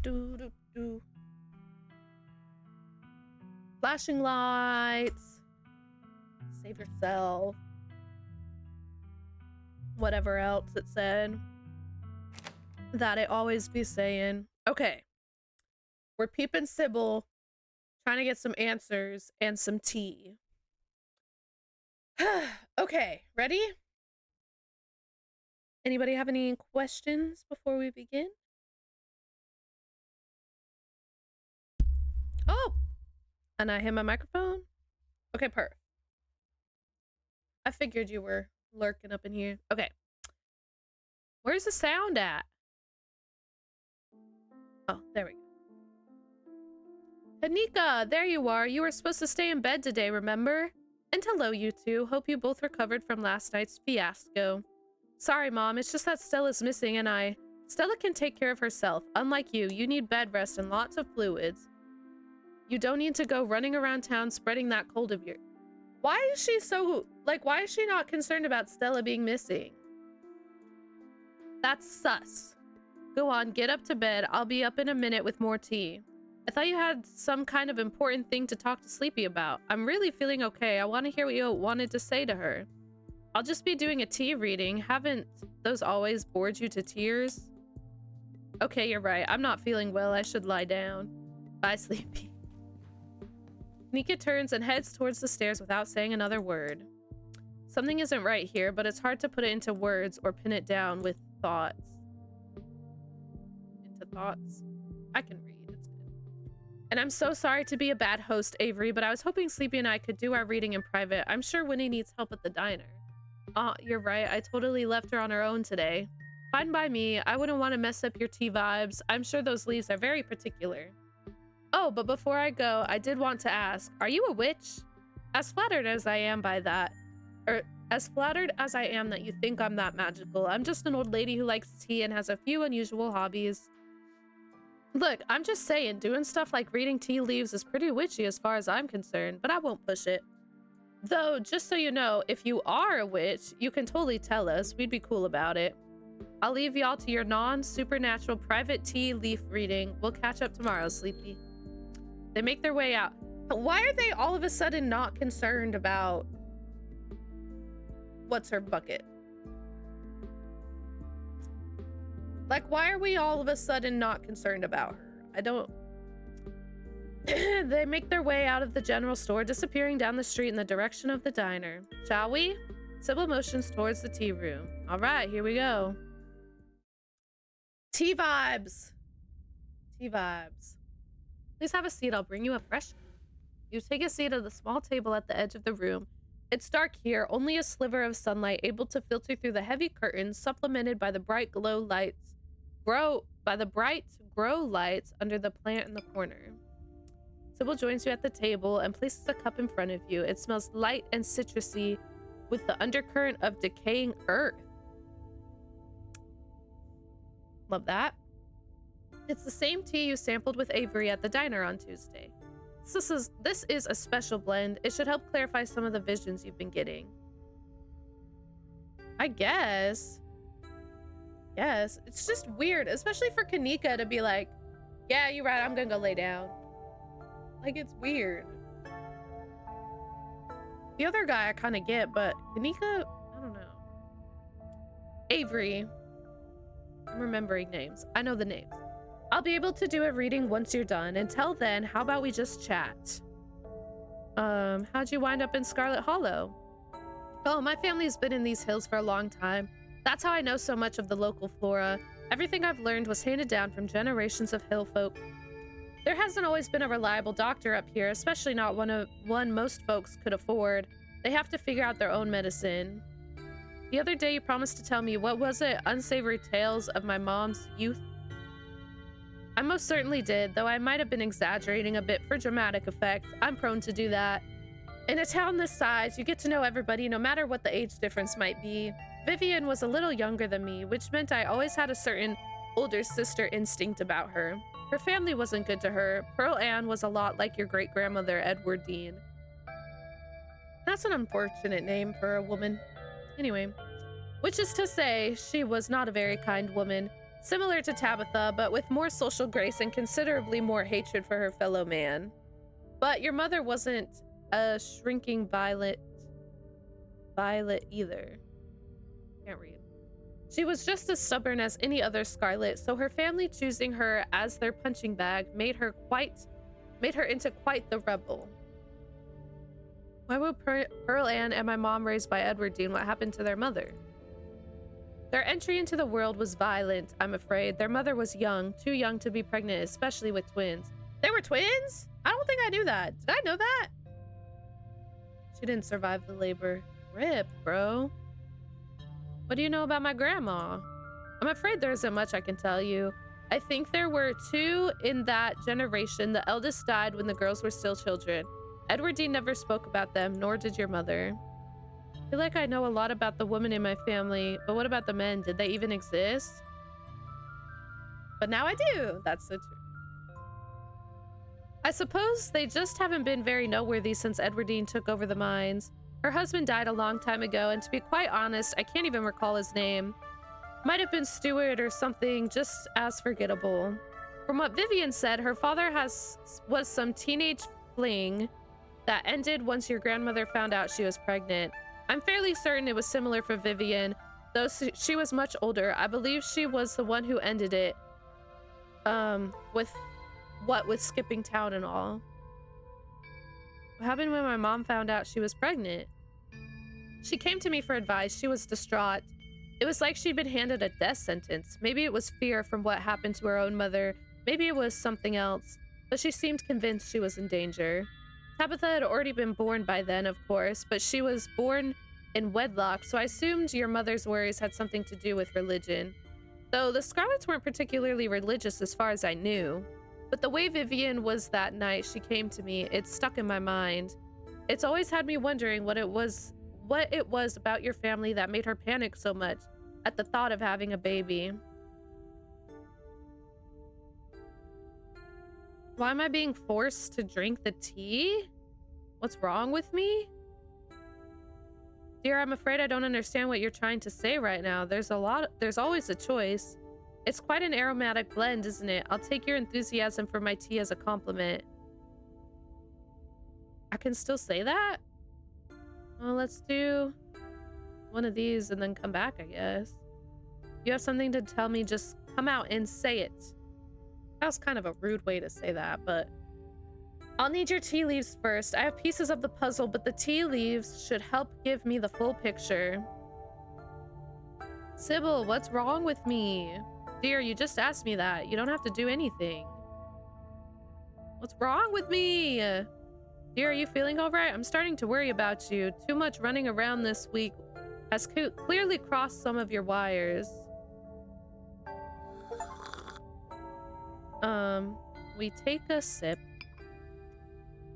do, do, do. Flashing lights. Save yourself. Whatever else it said. That it always be saying. Okay. We're peeping Sybil. Trying to get some answers and some tea. Okay, ready? Anybody have any questions before we begin? Oh! And I hit my microphone? Okay, perfect. I figured you were lurking up in here. Okay. Where's the sound at? Oh, there we go. Kanika, there you are. You were supposed to stay in bed today, remember? And hello, you two. Hope you both recovered from last night's fiasco. Sorry, Mom. It's just that Stella's missing and Stella can take care of herself. Unlike you, you need bed rest and lots of fluids. You don't need to go running around town spreading that cold of yours. Why is she so... why is she not concerned about Stella being missing? That's sus. Go on, get up to bed. I'll be up in a minute with more tea. I thought you had some kind of important thing to talk to Sleepy about. I'm really feeling okay. I want to hear what you wanted to say to her. I'll just be doing a tea reading. Haven't those always bored you to tears? Okay, you're right. I'm not feeling well. I should lie down. Bye, Sleepy. Nika turns and heads towards the stairs without saying another word. Something isn't right here, but it's hard to put it into words or pin it down with thoughts. Into thoughts? I can read. It's good. And I'm so sorry to be a bad host, Avery, but I was hoping Sleepy and I could do our reading in private. I'm sure Winnie needs help at the diner. You're right. I totally left her on her own today. Fine by me. I wouldn't want to mess up your tea vibes. I'm sure those leaves are very particular. Oh, but before I go, I did want to ask, are you a witch? As flattered as I am by that, or as flattered as I am that you think I'm that magical, I'm just an old lady who likes tea and has a few unusual hobbies. Look, I'm just saying, doing stuff like reading tea leaves is pretty witchy as far as I'm concerned, but I won't push it. Though, just so you know, if you are a witch, you can totally tell us. We'd be cool about it. I'll leave y'all to your non-supernatural private tea leaf reading. We'll catch up tomorrow, Sleepy. They make their way out. Why are they all of a sudden not concerned about what's her bucket? Why are we all of a sudden not concerned about her? I don't... They make their way out of the general store, disappearing down the street in the direction of the diner. Shall we? Sybil motions towards the tea room. All right, here we go. Tea vibes. Tea vibes. Please have a seat. I'll bring you a fresh. You take a seat at the small table at the edge of the room. It's dark here, only a sliver of sunlight able to filter through the heavy curtains, supplemented by the bright glow lights. Grow lights under the plant in the corner. Sybil joins you at the table and places a cup in front of you. It smells light and citrusy with the undercurrent of decaying earth. Love that. It's the same tea you sampled with Avery at the diner on Tuesday. This is a special blend. It should help clarify some of the visions you've been getting. I guess. Yes. It's just weird, especially for Kanika to be like, yeah, you're right, I'm gonna go lay down. It's weird. The other guy I kind of get, but Kanika, I don't know. Avery. I'm remembering names. I know the names. I'll be able to do a reading once you're done. Until then, how about we just chat? How'd you wind up in Scarlet Hollow? Oh, my family's been in these hills for a long time. That's how I know so much of the local flora. Everything I've learned was handed down from generations of hill folk. There hasn't always been a reliable doctor up here, especially not one most folks could afford. They have to figure out their own medicine. The other day you promised to tell me, what was it? Unsavory tales of my mom's youth? I most certainly did, though I might have been exaggerating a bit for dramatic effect. I'm prone to do that. In a town this size, you get to know everybody no matter what the age difference might be. Vivian was a little younger than me, which meant I always had a certain older sister instinct about her. Her family wasn't good to her. Pearl Ann was a lot like your great-grandmother, Edwardine. That's an unfortunate name for a woman. Anyway, which is to say, she was not a very kind woman. Similar to Tabitha, but with more social grace and considerably more hatred for her fellow man. But your mother wasn't a shrinking violet either. Can't read. She was just as stubborn as any other Scarlet, so her family choosing her as their punching bag made her into quite the rebel. Why were Pearl Ann and my mom raised by Edward Dean? What happened to their mother? Their entry into the world was violent, I'm afraid. Their mother was young, too young to be pregnant, especially with twins. They were twins? I don't think I knew that. Did I know that? She didn't survive the labor. Rip, bro. What do you know about my grandma? I'm afraid there isn't much I can tell you. I think there were two in that generation. The eldest died when the girls were still children. Edward Dean never spoke about them, nor did your mother. I feel like I know a lot about the women in my family, but what about the men? Did they even exist? But now I do. That's so true. I suppose they just haven't been very noteworthy since Edward Dean took over the mines. Her husband died a long time ago, and to be quite honest, I can't even recall his name. Might have been Stuart or something just as forgettable. From what Vivian said, her father was some teenage fling that ended once your grandmother found out she was pregnant. I'm fairly certain it was similar for Vivian, though she was much older. I believe she was the one who ended it. With skipping town and all. What happened when my mom found out she was pregnant? She came to me for advice. She was distraught. It was like she'd been handed a death sentence. Maybe it was fear from what happened to her own mother. Maybe it was something else. But she seemed convinced she was in danger. Tabitha had already been born by then, of course, but she was born in wedlock, so I assumed your mother's worries had something to do with religion. Though the Scarlets weren't particularly religious as far as I knew. But the way Vivian was that night she came to me, it stuck in my mind. It's always had me wondering what it was about your family that made her panic so much at the thought of having a baby. Why am I being forced to drink the tea? What's wrong with me? Dear, I'm afraid I don't understand what you're trying to say right now. There's always a choice. It's quite an aromatic blend, isn't it? I'll take your enthusiasm for my tea as a compliment. I can still say that? Well, let's do one of these and then come back, I guess. You have something to tell me, just come out and say it. That was kind of a rude way to say that, but... I'll need your tea leaves first. I have pieces of the puzzle, but the tea leaves should help give me the full picture. Sybil, what's wrong with me? Dear, you just asked me that. You don't have to do anything. What's wrong with me? Dear, are you feeling all right? I'm starting to worry about you. Too much running around this week has clearly crossed some of your wires. We take a sip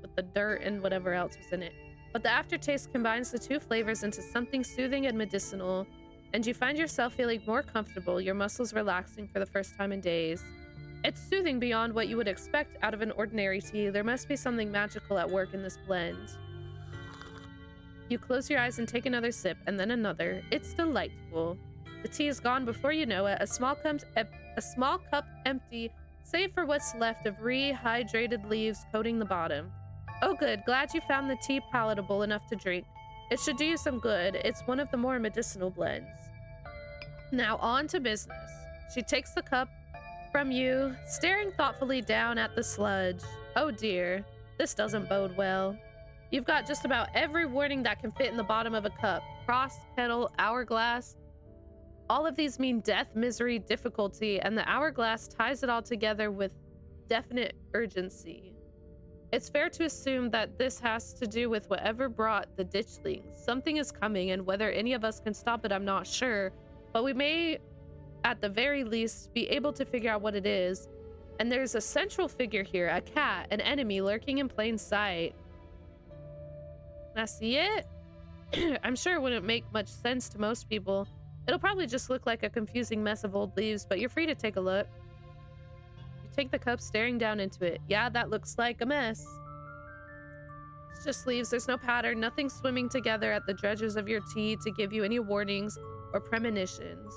with the dirt and whatever else was in it. But the aftertaste combines the two flavors into something soothing and medicinal, and you find yourself feeling more comfortable, your muscles relaxing for the first time in days. It's soothing beyond what you would expect out of an ordinary tea. There must be something magical at work in this blend. You close your eyes and take another sip, and then another. It's delightful. The tea is gone before you know it, a small cup empty, save for what's left of rehydrated leaves coating the bottom. Oh good, glad you found the tea palatable enough to drink. It should do you some good. It's one of the more medicinal blends. Now on to business. She takes the cup from you, staring thoughtfully down at the sludge. Oh dear, this doesn't bode well. You've got just about every warning that can fit in the bottom of a cup. Cross, kettle, hourglass. All of these mean death, misery, difficulty, and the hourglass ties it all together with definite urgency. It's fair to assume that this has to do with whatever brought the ditchlings. Something is coming, and whether any of us can stop it, I'm not sure. But we may, at the very least, be able to figure out what it is. And there's a central figure here, a cat, an enemy lurking in plain sight. Can I see it? I'm sure it wouldn't make much sense to most people. It'll probably just look like a confusing mess of old leaves, but you're free to take a look. You take the cup, staring down into it. Yeah, that looks like a mess. It's just leaves. There's no pattern, nothing swimming together at the dredges of your tea to give you any warnings or premonitions.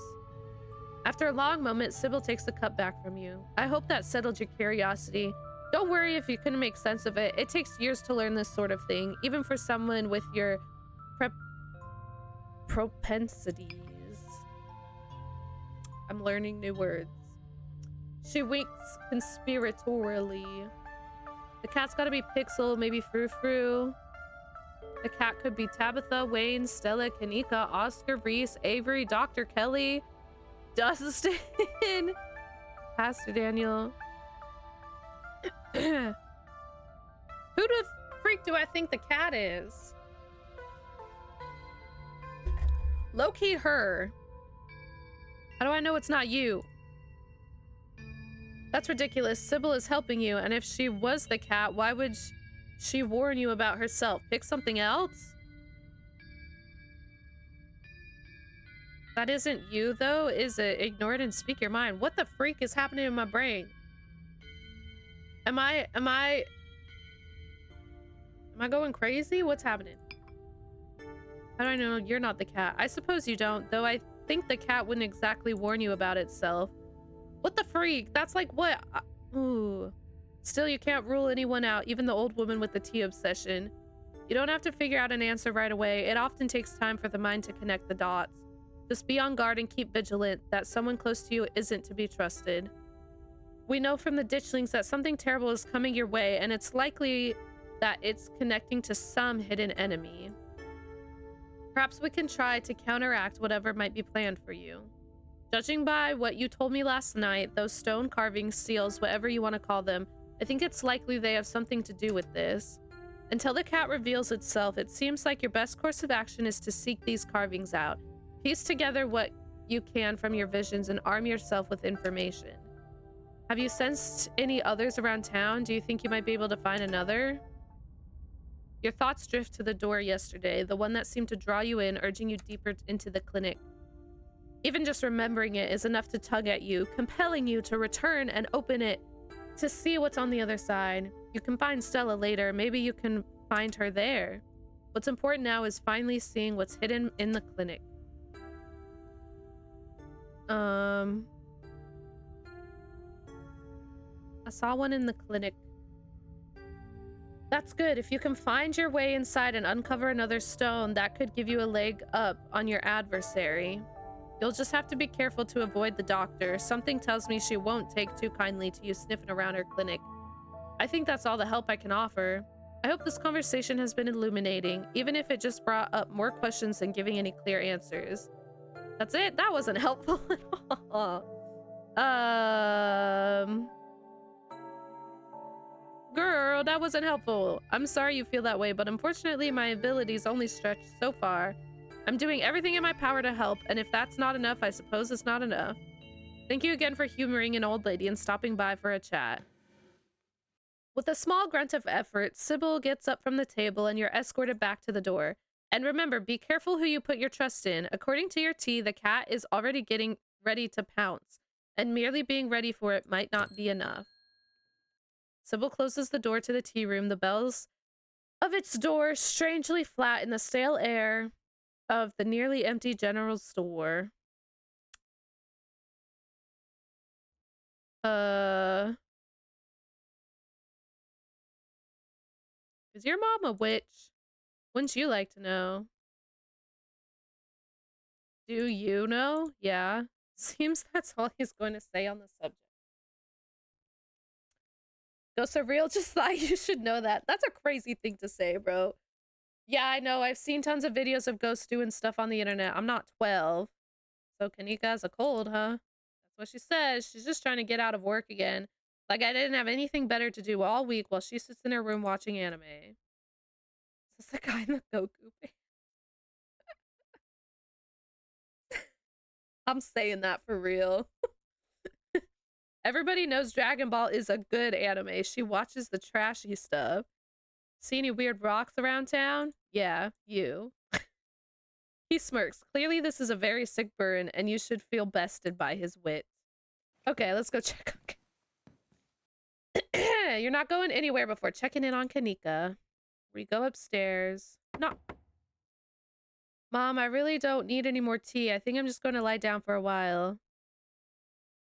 After a long moment, Sybil takes the cup back from you. I hope that settled your curiosity. Don't worry if you couldn't make sense of it. It takes years to learn this sort of thing, even for someone with your propensities. I'm learning new words. She winks conspiratorially. The cat's gotta be Pixel, maybe Frou Frou. The cat could be Tabitha, Wayne, Stella, Kanika, Oscar, Reese, Avery, Dr. Kelly, Dustin, Pastor Daniel. Who the freak do I think the cat is? Low-key her. How do I know it's not you? That's ridiculous. Sybil is helping you, and if she was the cat, why would she warn you about herself? Pick something else? That isn't you, though, is it? Ignore it and speak your mind. What the freak is happening in my brain? Am I going crazy? What's happening? How do I know you're not the cat? I suppose you don't, though I think the cat wouldn't exactly warn you about itself. What the freak? That's like what? Ooh. Still, you can't rule anyone out, even the old woman with the tea obsession. You don't have to figure out an answer right away. It often takes time for the mind to connect the dots. Just be on guard and keep vigilant that someone close to you isn't to be trusted. We know from the ditchlings that something terrible is coming your way, and it's likely that it's connecting to some hidden enemy. Perhaps we can try to counteract whatever might be planned for you. Judging by what you told me last night, those stone carvings, seals, whatever you want to call them, I think it's likely they have something to do with this. Until the cat reveals itself, it seems like your best course of action is to seek these carvings out. Piece together what you can from your visions and arm yourself with information. Have you sensed any others around town? Do you think you might be able to find another? Your thoughts drift to the door yesterday, the one that seemed to draw you in, urging you deeper into the clinic. Even just remembering it is enough to tug at you, compelling you to return and open it to see what's on the other side. You can find Stella later. Maybe you can find her there. What's important now is finally seeing what's hidden in the clinic. I saw one in the clinic. That's good. If you can find your way inside and uncover another stone, that could give you a leg up on your adversary. You'll just have to be careful to avoid the doctor. Something tells me she won't take too kindly to you sniffing around her clinic. I think that's all the help I can offer. I hope this conversation has been illuminating, even if it just brought up more questions than giving any clear answers. That's it? That wasn't helpful at all. Girl, that wasn't helpful. I'm sorry you feel that way, but unfortunately my abilities only stretch so far. I'm doing everything in my power to help, and if that's not enough, I suppose it's not enough. Thank you again for humoring an old lady and stopping by for a chat. With a small grunt of effort, Sybil gets up from the table and you're escorted back to the door. And remember, be careful who you put your trust in. According to your tea, the cat is already getting ready to pounce, and merely being ready for it might not be enough. Sybil closes the door to the tea room. The bells of its door strangely flat in the stale air of the nearly empty general store. Is your mom a witch? Wouldn't you like to know? Do you know? Yeah. Seems that's all he's going to say on the subject. Ghosts are real, just thought you should know that. That's a crazy thing to say, bro. Yeah, I know. I've seen tons of videos of ghosts doing stuff on the internet. I'm not 12. So Kanika has a cold, huh? That's what she says. She's just trying to get out of work again. Like I didn't have anything better to do all week while she sits in her room watching anime. Is this the guy in the Goku face? I'm saying that for real. Everybody knows Dragon Ball is a good anime. She watches the trashy stuff. See any weird rocks around town? Yeah, you. He smirks. Clearly this is a very sick burn, and you should feel bested by his wit. Okay, let's go check on... You're not going anywhere before checking in on Kanika. We go upstairs. No. Mom, I really don't need any more tea. I think I'm just going to lie down for a while.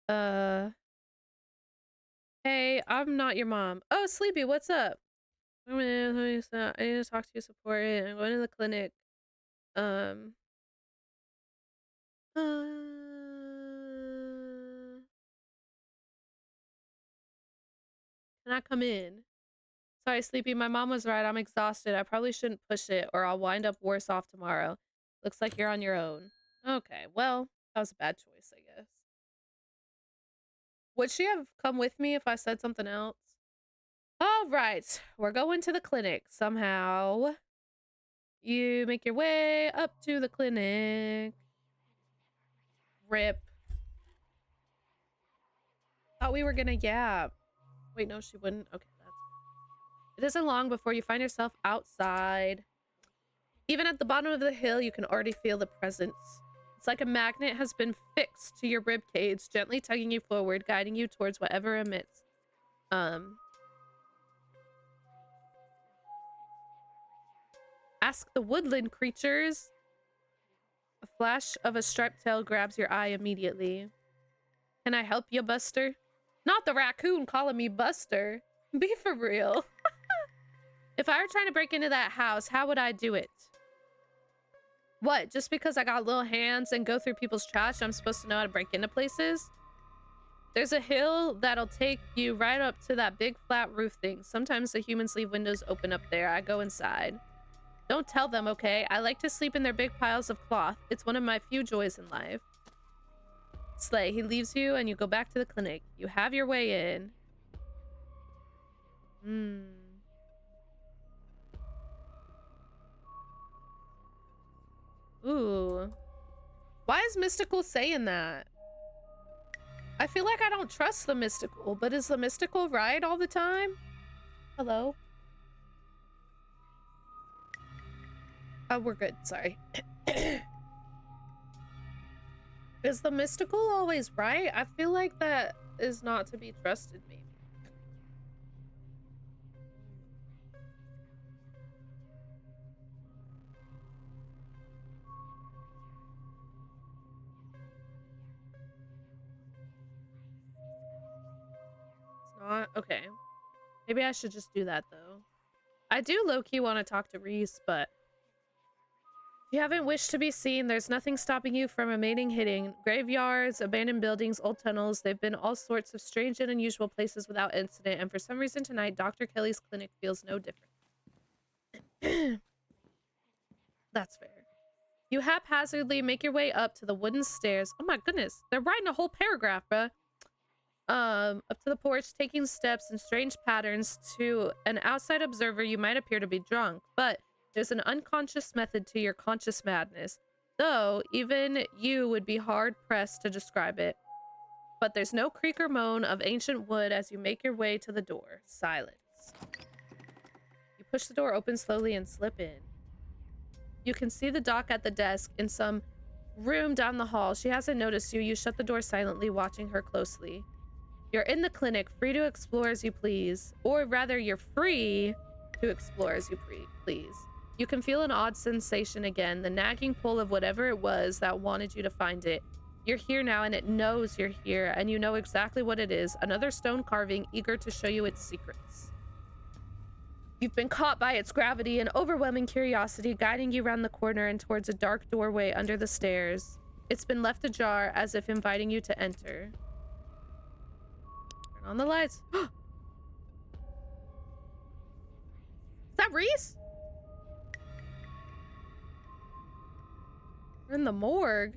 Uh, hey, I'm not your mom. Oh, Sleepy, what's up? I need to talk to you, support it. I'm going to the clinic. Um, can I come in? Sorry, Sleepy, my mom was right. I'm exhausted. I probably shouldn't push it or I'll wind up worse off tomorrow. Looks like you're on your own. Okay, well, that was a bad choice, I guess. Would she have come with me if I said something else? All right, we're going to the clinic somehow. You make your way up to the clinic. Rip. Thought we were gonna yap. Wait, no, she wouldn't. Okay, that's good. It isn't long before you find yourself outside. Even at the bottom of the hill, you can already feel the presence. It's like a magnet has been fixed to your rib cage, gently tugging you forward, guiding you towards whatever emits. Ask the woodland creatures. A flash of a striped tail grabs your eye immediately. Can I help you, Buster? Not the raccoon calling me Buster. Be for real. If I were trying to break into that house, how would I do it? What, just because I got little hands and go through people's trash, I'm supposed to know how to break into places? There's a hill that'll take you right up to that big flat roof thing. Sometimes the humans leave windows open up there. I go inside. Don't tell them, okay? I like to sleep in their big piles of cloth. It's one of my few joys in life. Slay, he leaves you and you go back to the clinic. You have your way in. Ooh. Why is Mystical saying that? I feel like I don't trust the Mystical, but is the Mystical right all the time? Hello? Oh, we're good. Sorry. Is the Mystical always right? I feel like that is not to be trusted, maybe. It's not? Okay. Maybe I should just do that, though. I do low-key want to talk to Reese, but if you haven't wished to be seen, there's nothing stopping you from remaining hidden. Graveyards, abandoned buildings, old tunnels, they've been all sorts of strange and unusual places without incident, and for some reason tonight, Dr. Kelly's clinic feels no different. That's fair. You haphazardly make your way up to the wooden stairs. Oh my goodness, they're writing a whole paragraph, bruh. Up to the porch, taking steps in strange patterns. To an outside observer, you might appear to be drunk, but there's an unconscious method to your conscious madness, though even you would be hard-pressed to describe it. But there's no creak or moan of ancient wood as you make your way to the door. Silence. You push the door open slowly and slip in. You can see the doc at the desk in some room down the hall. She hasn't noticed you. You shut the door silently, watching her closely. You're in the clinic, free to explore as you please. Or rather, you're free to explore as you please. You can feel an odd sensation again, the nagging pull of whatever it was that wanted you to find it. You're here now, and it knows you're here, and you know exactly what it is. Another stone carving, eager to show you its secrets. You've been caught by its gravity and overwhelming curiosity, guiding you around the corner and towards a dark doorway under the stairs. It's been left ajar, as if inviting you to enter. Turn on the lights. Is that Reese? We're in the morgue.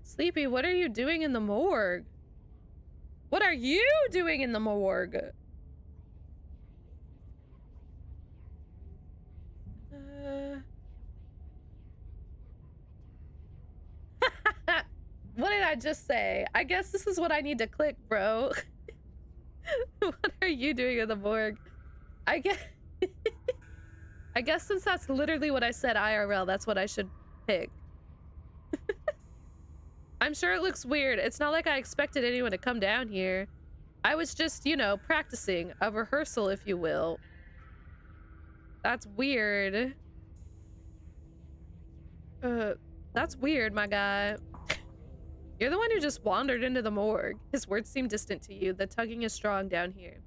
Sleepy, what are you doing in the morgue? What are you doing in the morgue? What did I just say? I guess this is what I need to click, bro. What are you doing in the morgue? I guess I guess since that's literally what I said IRL, that's what I should pick. I'm sure it looks weird. It's not like I expected anyone to come down here. I was just, you know, practicing a rehearsal, if you will. That's weird. That's weird, my guy. You're the one who just wandered into the morgue. His words seem distant to you. The tugging is strong down here.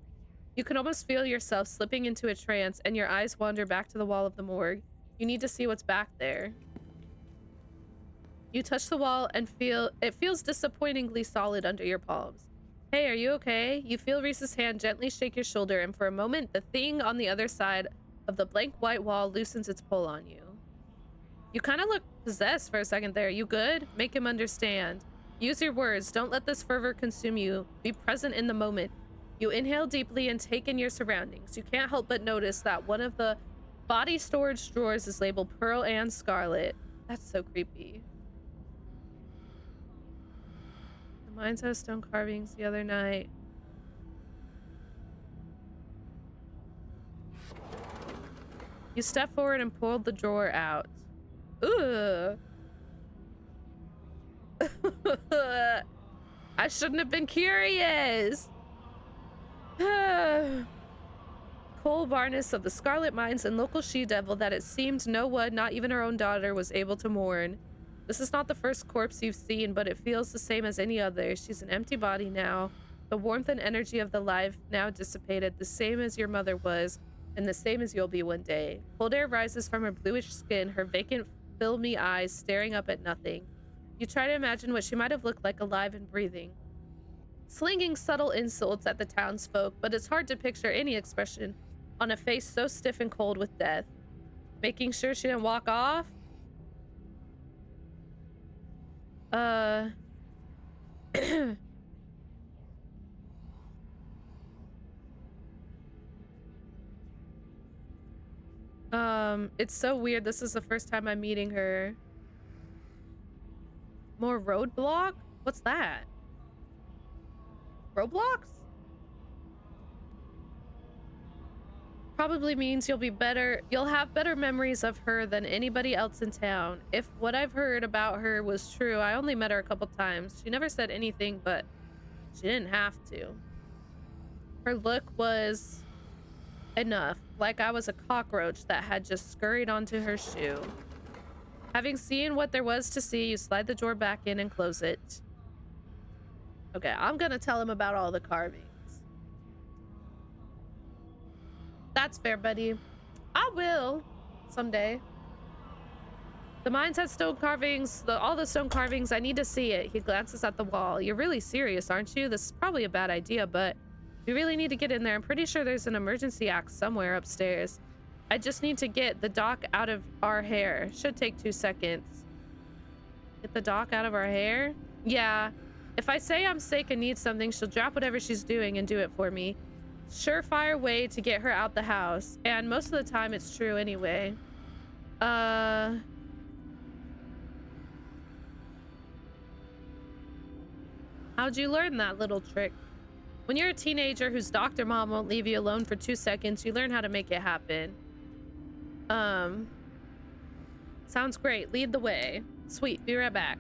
You can almost feel yourself slipping into a trance, and your eyes wander back to the wall of the morgue. You need to see what's back there. You touch the wall and it feels disappointingly solid under your palms. Hey, are you okay? You feel Reese's hand gently shake your shoulder, and for a moment, the thing on the other side of the blank white wall loosens its pull on you. You kind of look possessed for a second there. You good? Make him understand. Use your words. Don't let this fervor consume you. Be present in the moment. You inhale deeply and take in your surroundings. You can't help but notice that one of the body storage drawers is labeled Pearl and Scarlet. That's so creepy. The mines have stone carvings the other night. You step forward and pulled the drawer out. Ugh. I shouldn't have been curious. Coal Barnes of the Scarlet Mines and local she-devil that it seemed no one, not even her own daughter, was able to mourn. This is not the first corpse you've seen, but it feels the same as any other. She's an empty body now. The warmth and energy of the life now dissipated, the same as your mother was, and the same as you'll be one day. Cold air rises from her bluish skin, her vacant, filmy eyes staring up at nothing. You try to imagine what she might have looked like alive and breathing, slinging subtle insults at the townsfolk, but it's hard to picture any expression on a face so stiff and cold with death. Making sure she didn't walk off? It's so weird. This is the first time I'm meeting her. More roadblock? What's that? Roblox? Probably means you'll have better memories of her than anybody else in town. If what I've heard about her was true, I only met her a couple times. She never said anything, but she didn't have to. Her look was enough, like I was a cockroach that had just scurried onto her shoe. Having seen what there was to see, you slide the drawer back in and close it. Okay, I'm gonna tell him about all the carvings. That's fair, buddy. I will someday. The mines had stone carvings, all the stone carvings. I need to see it. He glances at the wall. You're really serious, aren't you? This is probably a bad idea, but we really need to get in there. I'm pretty sure there's an emergency axe somewhere upstairs. I just need to get the dock out of our hair. Should take 2 seconds. Get the dock out of our hair? Yeah. If I say I'm sick and need something, she'll drop whatever she's doing and do it for me. Surefire way to get her out the house. And most of the time it's true anyway. How'd you learn that little trick? When you're a teenager whose doctor mom won't leave you alone for 2 seconds, you learn how to make it happen. Sounds great. Lead the way. Sweet. Be right back.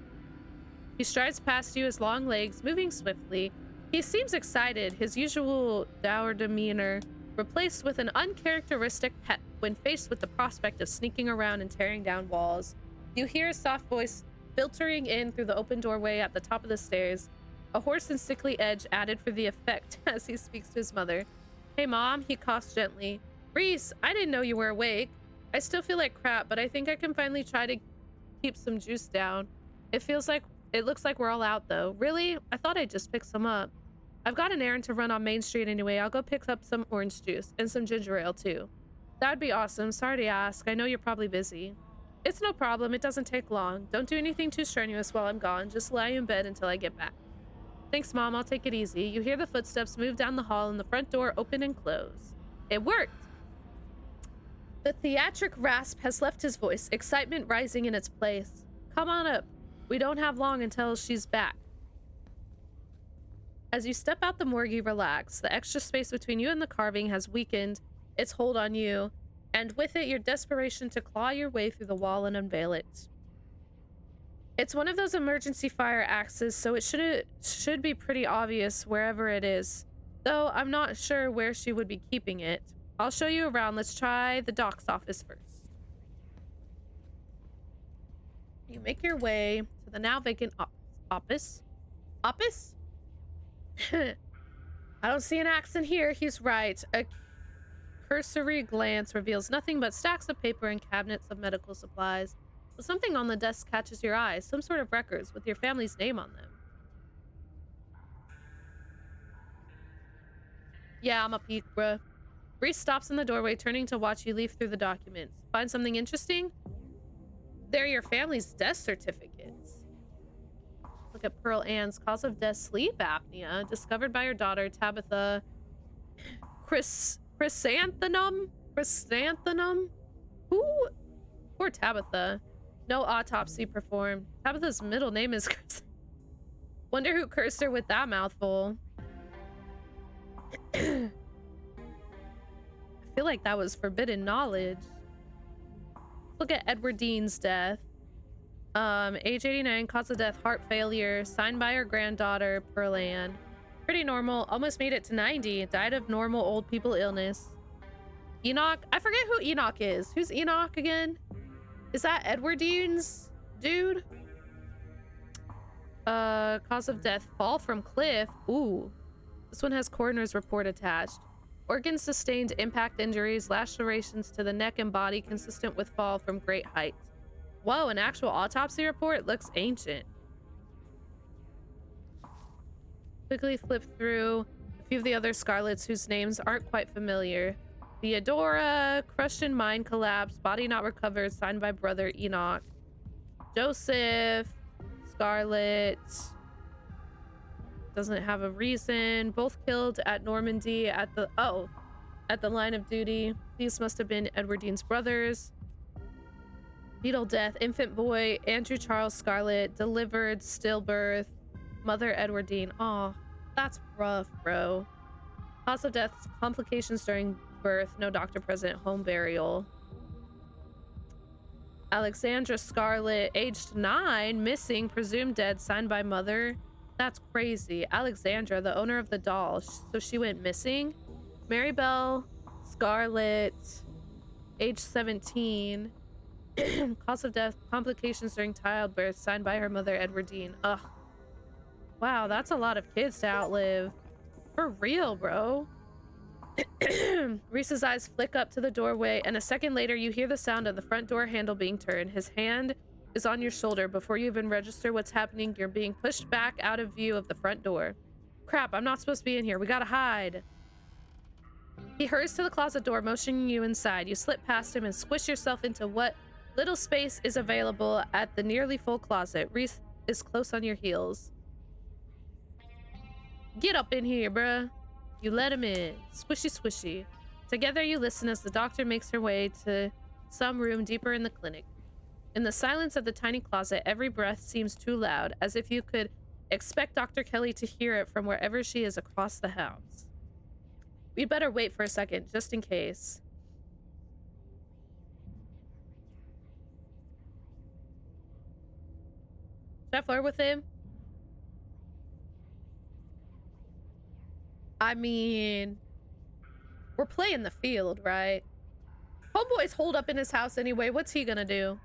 He strides past you, his long legs moving swiftly. He seems excited, his usual dour demeanor replaced with an uncharacteristic pep when faced with the prospect of sneaking around and tearing down walls. You hear a soft voice filtering in through the open doorway at the top of the stairs, a hoarse and sickly edge added for the effect as he speaks to his mother. Hey, Mom, he coughs gently. Reese, I didn't know you were awake. I still feel like crap, but I think I can finally try to keep some juice down. It looks like we're all out, though. Really? I thought I'd just pick some up. I've got an errand to run on Main Street anyway. I'll go pick up some orange juice and some ginger ale, too. That'd be awesome. Sorry to ask. I know you're probably busy. It's no problem. It doesn't take long. Don't do anything too strenuous while I'm gone. Just lie in bed until I get back. Thanks, Mom. I'll take it easy. You hear the footsteps move down the hall and the front door open and close. It worked! The theatric rasp has left his voice, excitement rising in its place. Come on up. We don't have long until she's back. As you step out the morgue, you relax. The extra space between you and the carving has weakened its hold on you, and with it, your desperation to claw your way through the wall and unveil it. It's one of those emergency fire axes, so it should be pretty obvious wherever it is. Though I'm not sure where she would be keeping it. I'll show you around. Let's try the doc's office first. You make your way to the now vacant office. Opus? Opus? I don't see an accent here. He's right. A cursory glance reveals nothing but stacks of paper and cabinets of medical supplies. But something on the desk catches your eye. Some sort of records with your family's name on them. Yeah, I'm a peek, bruh. Reese stops in the doorway, turning to watch you leaf through the documents. Find something interesting? They're your family's death certificates. Look at Pearl Ann's cause of death: sleep apnea, discovered by her daughter Tabitha Chrysanthemum? Who? Poor Tabitha. No autopsy performed. Tabitha's middle name is Chris. Wonder who cursed her with that mouthful. I feel like that was forbidden knowledge. Look at Edward Dean's death. Age 89, cause of death, heart failure, signed by her granddaughter, Pearl Ann. Pretty normal, almost made it to 90, died of normal old people illness. Enoch, I forget who Enoch is. Who's Enoch again? Is that Edward Dean's dude? Cause of death, fall from cliff. Ooh. This one has coroner's report attached. Organs sustained impact injuries, lacerations to the neck and body consistent with fall from great height. Whoa, an actual autopsy report? Looks ancient. Quickly flip through a few of the other Scarlets whose names aren't quite familiar. Theodora, crushed in mine collapse, body not recovered, signed by brother Enoch. Joseph, Scarlet, doesn't have a reason. Both killed at Normandy at the line of duty. These must have been Edward Dean's brothers. Beetle death, infant boy, Andrew Charles Scarlett, delivered, stillbirth, mother Edward Dean. Aw, that's rough, bro. Cause of death, complications during birth, no doctor present, home burial. Alexandra Scarlett, aged 9, missing, presumed dead, signed by mother. That's crazy. Alexandra, the owner of the doll, so she went missing. Maribel Scarlett, age 17. Cause of death, complications during childbirth, signed by her mother, Edward Dean. Ugh. Wow, that's a lot of kids to outlive. For real, bro. Reese's eyes flick up to the doorway, and a second later, you hear the sound of the front door handle being turned. His hand is on your shoulder. Before you even register what's happening, you're being pushed back out of view of the front door. Crap, I'm not supposed to be in here. We gotta hide. He hurries to the closet door, motioning you inside. You slip past him and squish yourself into what little space is available at the nearly full closet. Reese is close on your heels. Get up in here, bruh. You let him in. Squishy, squishy. Together you listen as the doctor makes her way to some room deeper in the clinic. In the silence of the tiny closet, every breath seems too loud, as if you could expect Dr. Kelly to hear it from wherever she is across the house. We'd better wait for a second, just in case. Should I flirt with him? I mean, we're playing the field, right? Homeboy's holed up in his house anyway. What's he gonna do?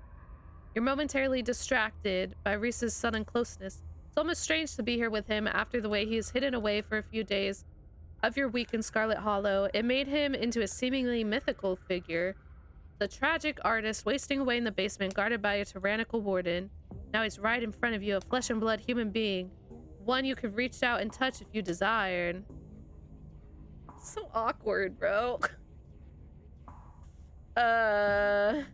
You're momentarily distracted by Reese's sudden closeness. It's almost strange to be here with him after the way he is hidden away for a few days of your week in Scarlet Hollow. It made him into a seemingly mythical figure. The tragic artist wasting away in the basement, guarded by a tyrannical warden. Now he's right in front of you, a flesh and blood human being. One you could reach out and touch if you desired. So awkward, bro. I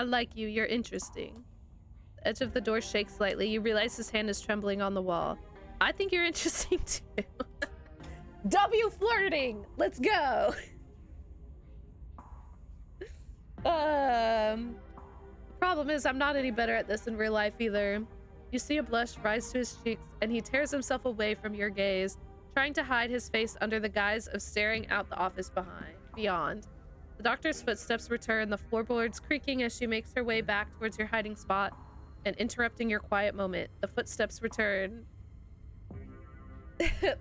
like you. You're interesting. The edge of the door shakes slightly. You realize his hand is trembling on the wall. I think you're interesting too. W flirting. Let's go. The problem is I'm not any better at this in real life either. You see a blush rise to his cheeks, and he tears himself away from your gaze, trying to hide his face under the guise of staring out the office beyond. The doctor's footsteps return, the floorboards creaking as she makes her way back towards your hiding spot and interrupting your quiet moment. The footsteps return.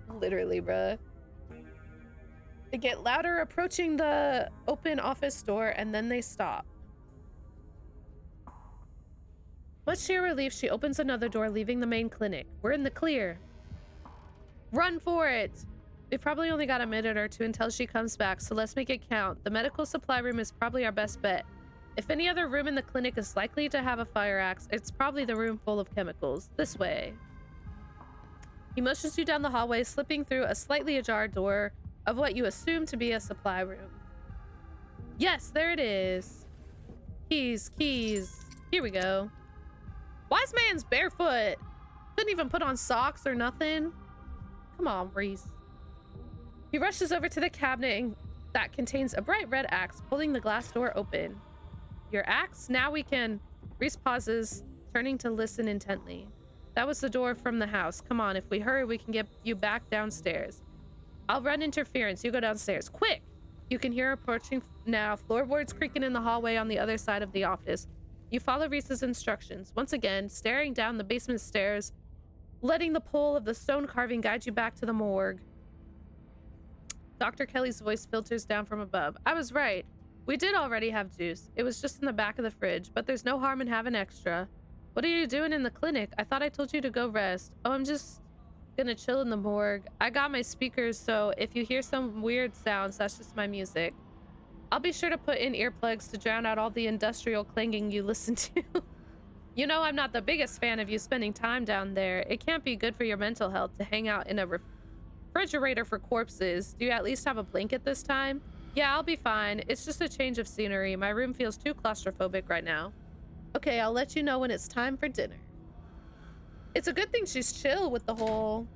Literally, bruh. They get louder approaching the open office door, and then they stop. Much to your relief, she opens another door, leaving the main clinic. We're in the clear. Run for it! We've probably only got a minute or two until she comes back, so let's make it count. The medical supply room is probably our best bet. If any other room in the clinic is likely to have a fire axe, it's probably the room full of chemicals. This way. He motions you down the hallway, slipping through a slightly ajar door of what you assume to be a supply room. Yes, there it is. Keys, keys. Here we go. Wise man's barefoot. Couldn't even put on socks or nothing. Come on, Reese. He rushes over to the cabinet that contains a bright red axe, pulling the glass door open. Your axe? Now we can... Reese pauses, turning to listen intently. That was the door from the house. Come on, if we hurry, we can get you back downstairs. I'll run interference. You go downstairs. Quick! You can hear approaching now. Floorboards creaking in the hallway on the other side of the office. You follow Reese's instructions. Once again, staring down the basement stairs, letting the pull of the stone carving guide you back to the morgue. Dr. Kelly's voice filters down from above. I was right. We did already have juice. It was just in the back of the fridge, but there's no harm in having extra. What are you doing in the clinic? I thought I told you to go rest. Oh, I'm just gonna chill in the morgue. I got my speakers, so if you hear some weird sounds, that's just my music. I'll be sure to put in earplugs to drown out all the industrial clanging you listen to. You know I'm not the biggest fan of you spending time down there. It can't be good for your mental health to hang out in a refrigerator for corpses. Do you at least have a blanket this time? Yeah, I'll be fine. It's just a change of scenery. My room feels too claustrophobic right now. Okay, I'll let you know when it's time for dinner. It's a good thing she's chill with the whole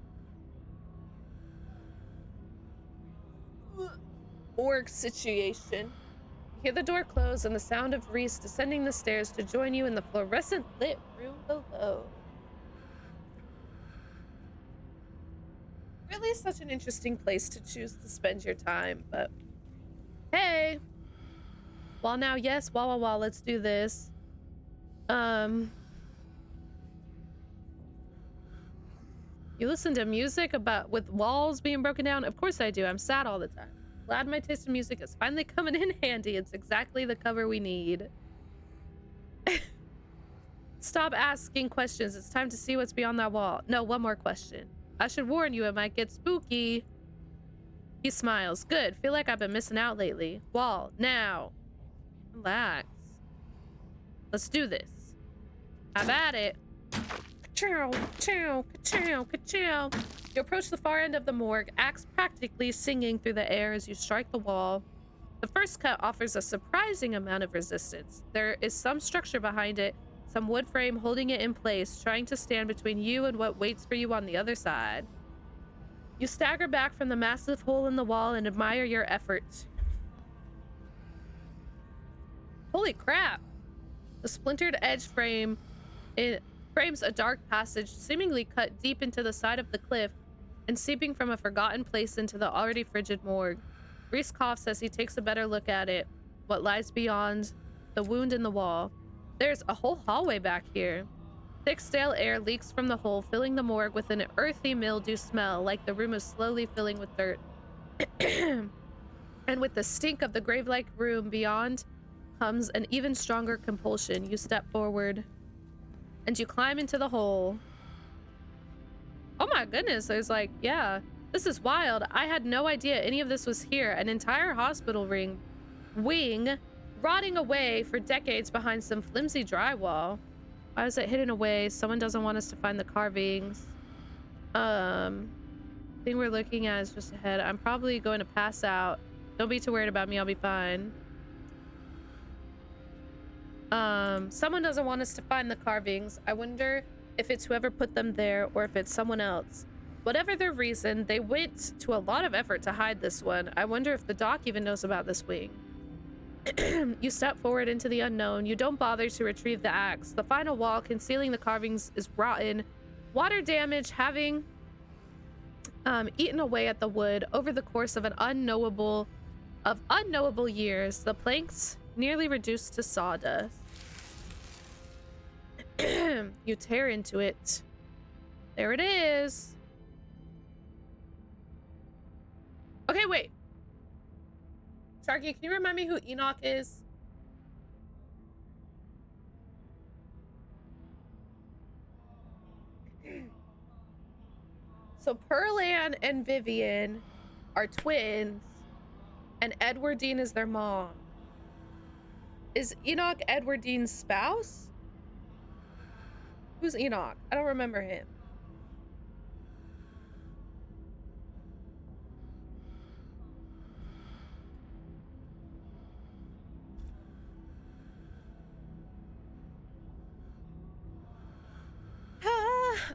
org situation. You hear the door close and the sound of Reese descending the stairs to join you in the fluorescent lit room below. Really such an interesting place to choose to spend your time, but hey. Well, now, yes, let's do this. You listen to music with walls being broken down? Of course I do. I'm sad all the time. Glad my taste in music is finally coming in handy. It's exactly the cover we need. Stop asking questions. It's time to see what's beyond that wall. No, one more question. I should warn you, it might get spooky. He smiles. Good. Feel like I've been missing out lately. Wall, now. Relax. Let's do this. Have at it. Ka-chow, ka-chow, ka-chow, ka-chow. You approach the far end of the morgue, axe practically singing through the air as you strike the wall. The first cut offers a surprising amount of resistance. There is some structure behind it, some wood frame holding it in place, trying to stand between you and what waits for you on the other side. You stagger back from the massive hole in the wall and admire your effort. Holy crap! The splintered edge frame frames a dark passage seemingly cut deep into the side of the cliff and seeping from a forgotten place into the already frigid morgue. Reese coughs as he takes a better look at it, what lies beyond the wound in the wall. There's a whole hallway back here. Thick, stale air leaks from the hole, filling the morgue with an earthy mildew smell, like the room is slowly filling with dirt. And with the stink of the grave-like room beyond comes an even stronger compulsion. You step forward, and you climb into the hole. Oh my goodness, there's like, yeah, this is wild. I had no idea any of this was here. An entire hospital wing rotting away for decades behind some flimsy drywall. Why is it hidden away? Someone doesn't want us to find the carvings. Thing we're looking at is just ahead. I'm probably going to pass out. Don't be too worried about me. I'll be fine. Someone doesn't want us to find the carvings. I wonder if it's whoever put them there or if it's someone else. Whatever their reason, they went to a lot of effort to hide this one. I wonder if the doc even knows about this wing. You step forward into the unknown. You don't bother to retrieve the axe. The final wall concealing the carvings is rotten. Water damage having eaten away at the wood over the course of unknowable years. The planks nearly reduced to sawdust. You tear into it. There it is. Okay, wait. Sharky, can you remind me who Enoch is? So Pearl-Ann and Vivian are twins, and Edwardine is their mom. Is Enoch Edwardine's spouse? Who's Enoch? I don't remember him.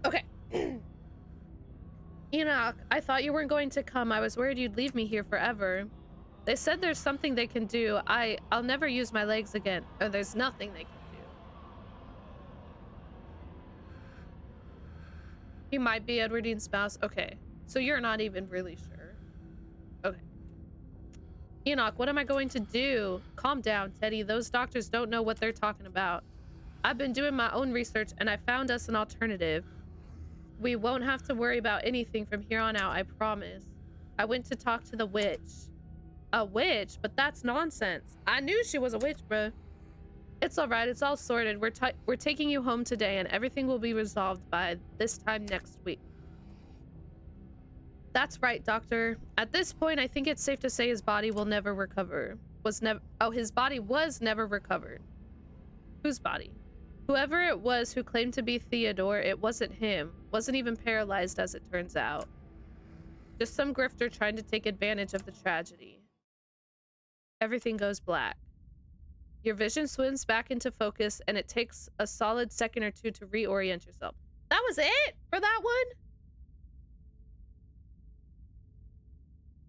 Okay. Enoch, I thought you weren't going to come. I was worried you'd leave me here forever. They said there's something they can do. I'll never use my legs again. Or there's nothing they can do. He might be Edwardine's spouse. Okay. So you're not even really sure. Okay. Enoch, what am I going to do? Calm down, Teddy. Those doctors don't know what they're talking about. I've been doing my own research and I found us an alternative. We won't have to worry about anything from here on out, I promise. I went to talk to the witch. A witch? But that's nonsense. I knew she was a witch, bruh. It's all right. It's all sorted. We're taking you home today and everything will be resolved by this time next week. That's right, Doctor. At this point, I think it's safe to say his body will never recover. His body was never recovered. Whose body? Whoever it was who claimed to be Theodore, it wasn't him. Wasn't even paralyzed, as it turns out. Just some grifter trying to take advantage of the tragedy. Everything goes black. Your vision swims back into focus, and it takes a solid second or two to reorient yourself. That was it for that one?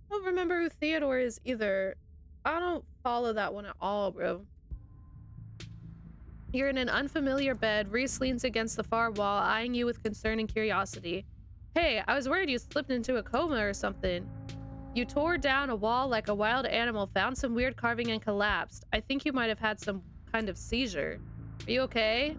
I don't remember who Theodore is either. I don't follow that one at all, bro. You're in an unfamiliar bed. Reese leans against the far wall, eyeing you with concern and curiosity. Hey, I was worried you slipped into a coma or something. You tore down a wall like a wild animal, found some weird carving, and collapsed. I think you might have had some kind of seizure. Are you okay?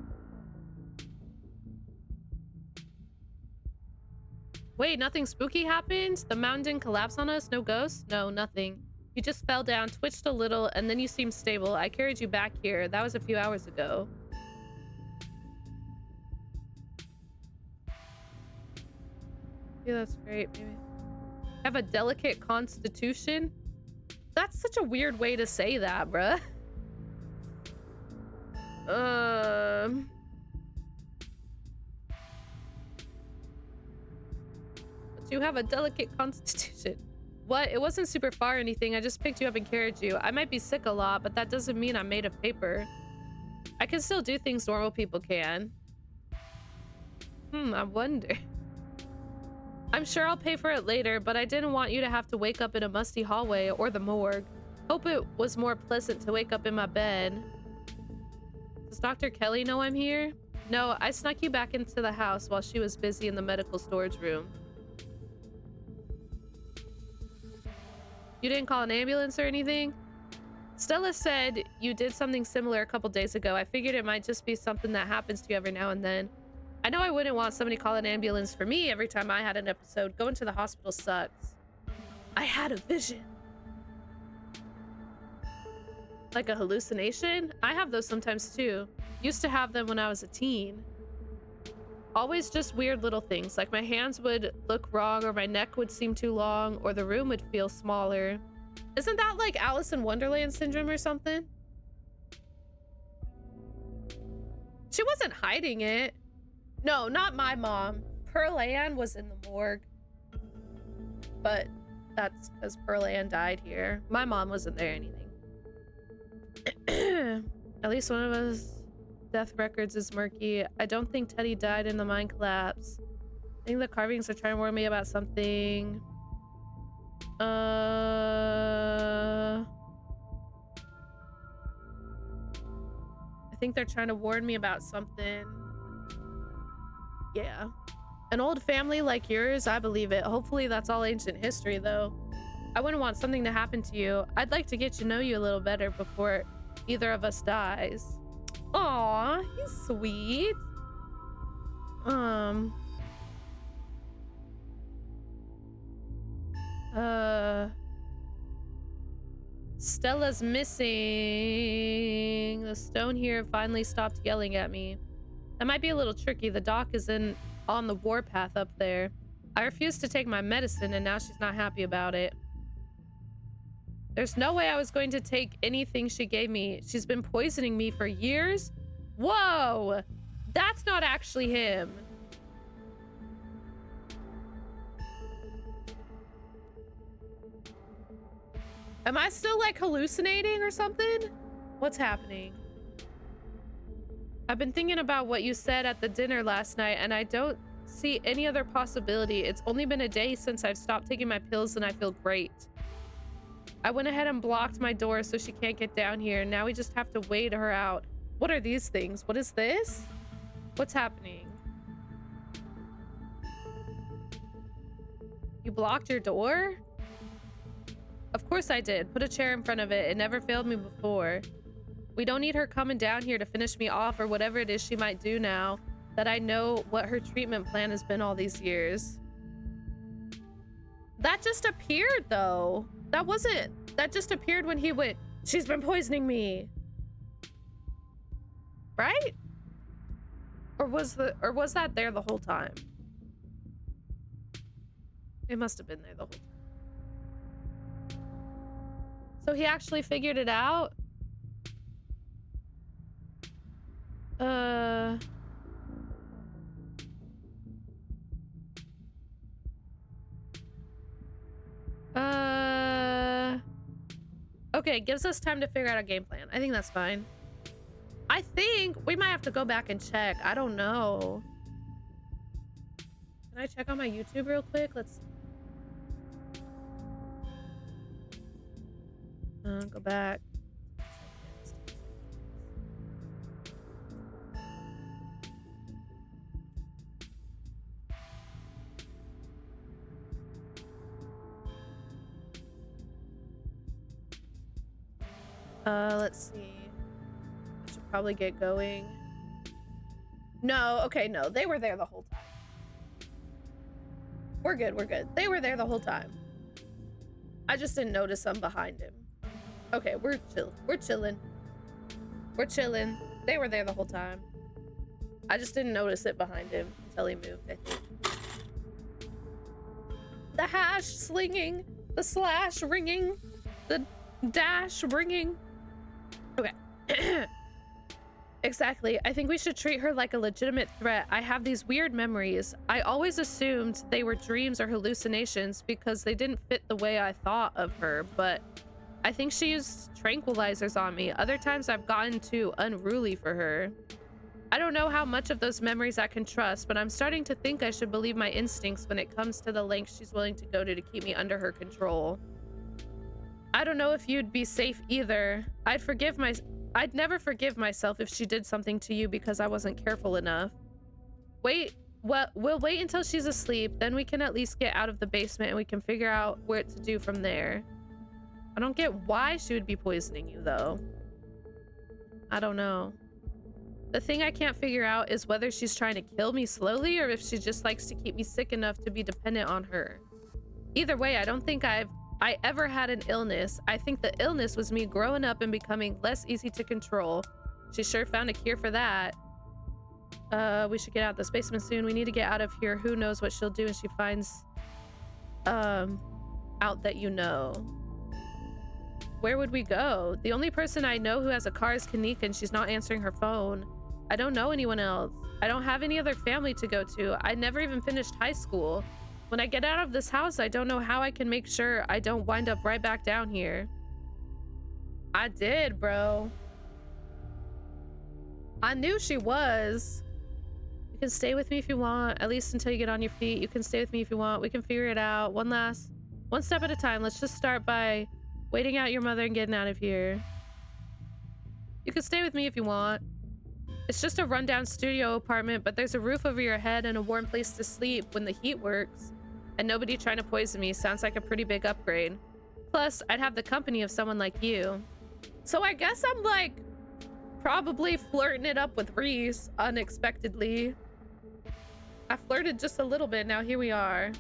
Wait, nothing spooky happened? The mountain didn't collapse on us? No ghosts? No, nothing. You just fell down, twitched a little, and then you seemed stable. I carried you back here. That was a few hours ago. Yeah, that's great. Maybe. Have a delicate constitution? That's such a weird way to say that, bruh. But you have a delicate constitution. What? It wasn't super far or anything. I just picked you up and carried you. I might be sick a lot, but that doesn't mean I'm made of paper. I can still do things normal people can. I wonder. I'm sure I'll pay for it later, but I didn't want you to have to wake up in a musty hallway or the morgue. Hope it was more pleasant to wake up in my bed. Does Dr. Kelly know I'm here? No, I snuck you back into the house while she was busy in the medical storage room. You didn't call an ambulance or anything? Stella said you did something similar a couple days ago. I figured it might just be something that happens to you every now and then. I know I wouldn't want somebody to call an ambulance for me every time I had an episode. Going to the hospital sucks. I had a vision. Like a hallucination? I have those sometimes too. Used to have them when I was a teen. Always just weird little things, like my hands would look wrong, or my neck would seem too long, or the room would feel smaller. Isn't that like Alice in Wonderland syndrome or something? She wasn't hiding it. No, not my mom. Pearl-Ann was in the morgue. But that's because Pearl-Ann died here. My mom wasn't there or anything. At least one of us death records is murky. I don't think Teddy died in the mine collapse. I think the carvings are trying to warn me about something. I think they're trying to warn me about something. Yeah. An old family like yours, I believe it. Hopefully that's all ancient history, though. I wouldn't want something to happen to you. I'd like to get to know you a little better before either of us dies. Aw, he's sweet. Stella's missing. The stone here finally stopped yelling at me. That might be a little tricky. The doc is on the warpath up there. I refused to take my medicine and now she's not happy about it. There's no way I was going to take anything she gave me. She's been poisoning me for years. Whoa! That's not actually him. Am I still like hallucinating or something? What's happening? I've been thinking about what you said at the dinner last night and I don't see any other possibility. It's only been a day since I've stopped taking my pills and I feel great. I went ahead and blocked my door so she can't get down here. Now we just have to wait her out. What are these things? What is this? What's happening? You blocked your door? Of course I did. Put a chair in front of it. It never failed me before. We don't need her coming down here to finish me off or whatever it is she might do now that I know what her treatment plan has been all these years. That just appeared though. That just appeared when he went, she's been poisoning me. Right? Or was that there the whole time? It must have been there the whole time. So he actually figured it out? Okay, gives us time to figure out a game plan. I think that's fine. I think we might have to go back and check. I don't know. Can I check on my YouTube real quick? Let's go back. Let's see. I should probably get going. No, okay, no. They were there the whole time. We're good, we're good. They were there the whole time. I just didn't notice them behind him. Okay, we're chilling. We're chilling. They were there the whole time. I just didn't notice it behind him until he moved, I think. The hash slinging, the slash ringing, the dash ringing. Okay. Exactly. I think we should treat her like a legitimate threat. I have these weird memories. I always assumed they were dreams or hallucinations because they didn't fit the way I thought of her, but I think she used tranquilizers on me. Other times I've gotten too unruly for her. I don't know how much of those memories I can trust, but I'm starting to think I should believe my instincts when it comes to the lengths she's willing to go to keep me under her control. I don't know if you'd be safe either. I'd never forgive myself if she did something to you because I wasn't careful enough. We'll wait until she's asleep, then we can at least get out of the basement and we can figure out what to do from there. I don't get why she would be poisoning you though. I don't know. The thing I can't figure out is whether she's trying to kill me slowly or if she just likes to keep me sick enough to be dependent on her. Either way, I don't think I ever had an illness. I think the illness was me growing up and becoming less easy to control. She sure found a cure for that. We should get out this basement soon. We need to get out of here. Who knows what she'll do when she finds out that you know. Where would we go? The only person I know who has a car is Kanika and she's not answering her phone. I don't know anyone else. I don't have any other family to go to. I never even finished high school. When I get out of this house, I don't know how I can make sure I don't wind up right back down here. I did, bro. I knew she was. You can stay with me if you want, at least until you get on your feet. You can stay with me if you want. We can figure it out. One step at a time. Let's just start by waiting out your mother and getting out of here. You can stay with me if you want. It's just a rundown studio apartment, but there's a roof over your head and a warm place to sleep when the heat works. And nobody trying to poison me sounds like a pretty big upgrade. Plus, I'd have the company of someone like you. So I guess I'm like probably flirting it up with Reese unexpectedly. I flirted just a little bit, now here we are.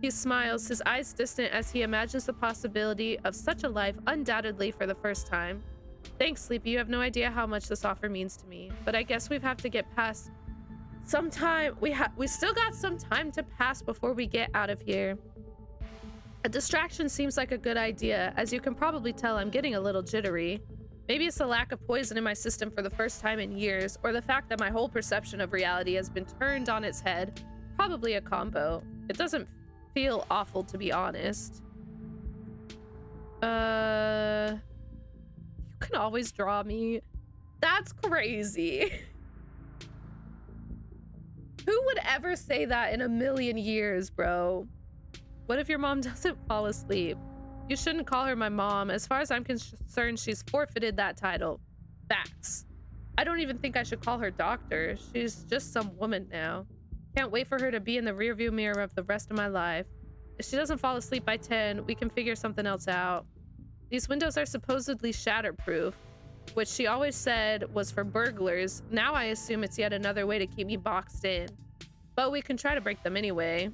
He He smiles, his eyes distant as he imagines the possibility of such a life, undoubtedly for the first time. Thanks, Sleepy. You have no idea how much this offer means to me. But I guess we have to get past some time. We still got some time to pass before we get out of here. A distraction seems like a good idea. As you can probably tell, I'm getting a little jittery. Maybe it's the lack of poison in my system for the first time in years, or the fact that my whole perception of reality has been turned on its head. Probably a combo. It doesn't feel awful, to be honest. You can always draw me. That's crazy. Who would ever say that in a million years, bro? What if your mom doesn't fall asleep? You shouldn't call her my mom. As far as I'm concerned, she's forfeited that title. Facts. I don't even think I should call her doctor. She's just some woman now. Can't wait for her to be in the rearview mirror of the rest of my life. If she doesn't fall asleep by 10, we can figure something else out. These windows are supposedly shatterproof, which she always said was for burglars. Now I assume it's yet another way to keep me boxed in. But we can try to break them anyway.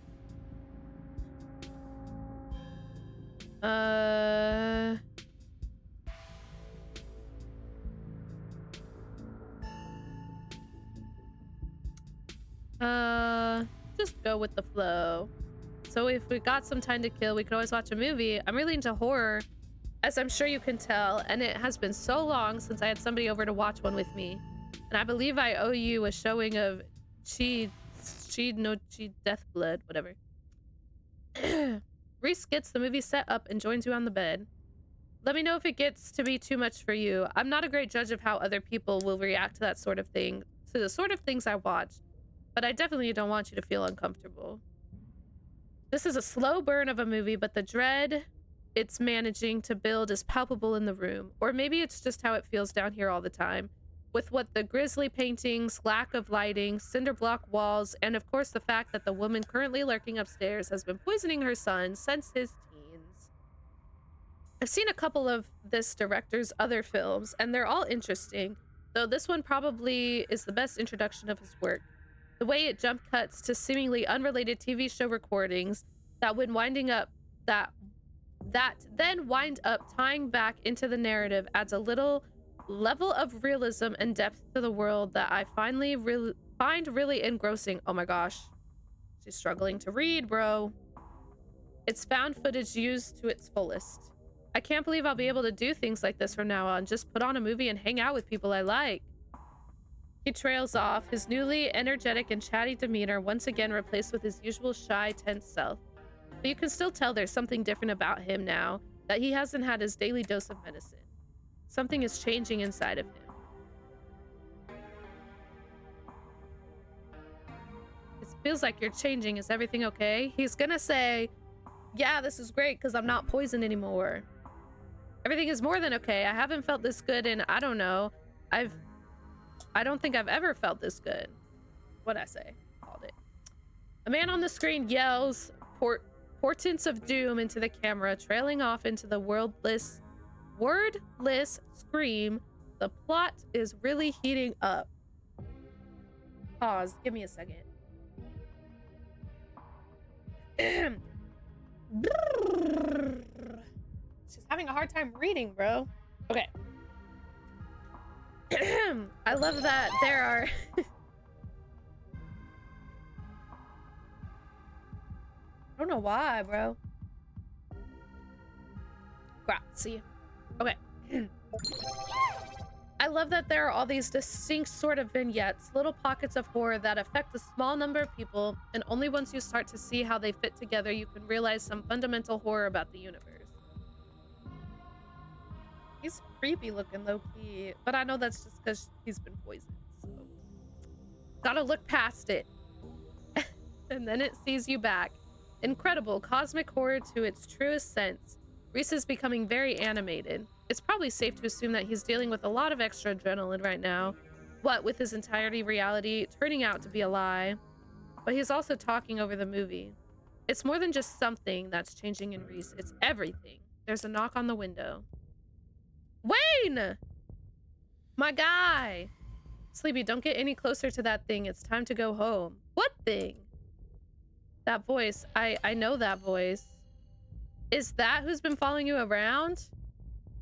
Just go with the flow. So if we got some time to kill, we could always watch a movie. I'm really into horror, as I'm sure you can tell, and it has been so long since I had somebody over to watch one with me. And I believe I owe you a showing of Chi Deathblood, whatever. Reese gets the movie set up and joins you on the bed. Let me know if it gets to be too much for you. I'm not a great judge of how other people will react to that sort of thing, to the sort of things I watch, but I definitely don't want you to feel uncomfortable. This is a slow burn of a movie, but the dread it's managing to build is palpable in the room. Or maybe it's just how it feels down here all the time. With what the grisly paintings, lack of lighting, cinder block walls, and of course the fact that the woman currently lurking upstairs has been poisoning her son since his teens. I've seen a couple of this director's other films, and they're all interesting, though this one probably is the best introduction of his work. The way it jump cuts to seemingly unrelated TV show recordings that when winding up that then wind up tying back into the narrative adds a little level of realism and depth to the world that I find really engrossing. Oh my gosh. She's struggling to read, bro. It's found footage used to its fullest. I can't believe I'll be able to do things like this from now on. Just put on a movie and hang out with people I like. He trails off, his newly energetic and chatty demeanor once again replaced with his usual shy, tense self. But you can still tell there's something different about him now, that he hasn't had his daily dose of medicine. Something is changing inside of him. It feels like you're changing. Is everything okay? He's gonna say, yeah, this is great because I'm not poisoned anymore. Everything is more than okay. I haven't felt this good in, I don't know. I don't think I've ever felt this good. What'd I say? Called it. A man on the screen yells portents of doom into the camera, trailing off into the wordless scream. The plot is really heating up. Pause. Give me a second. She's having a hard time reading, bro. Okay. I love that there are I don't know why, bro. Grazie. Okay. I love that there are all these distinct sort of vignettes, little pockets of horror that affect a small number of people, and only once you start to see how they fit together you can realize some fundamental horror about the universe. He's creepy looking, low-key, but I know that's just because he's been poisoned, so gotta look past it. And then it sees you back. Incredible cosmic horror to its truest sense. Reese is becoming very animated. It's probably safe to assume that he's dealing with a lot of extra adrenaline right now, what with his entirety reality turning out to be a lie. But he's also talking over the movie. It's more than just something that's changing in Reese, it's everything. There's a knock on the window. Wayne! My guy! Sleepy, don't get any closer to that thing. It's time to go home. What thing? That voice. I know that voice. Is that who's been following you around?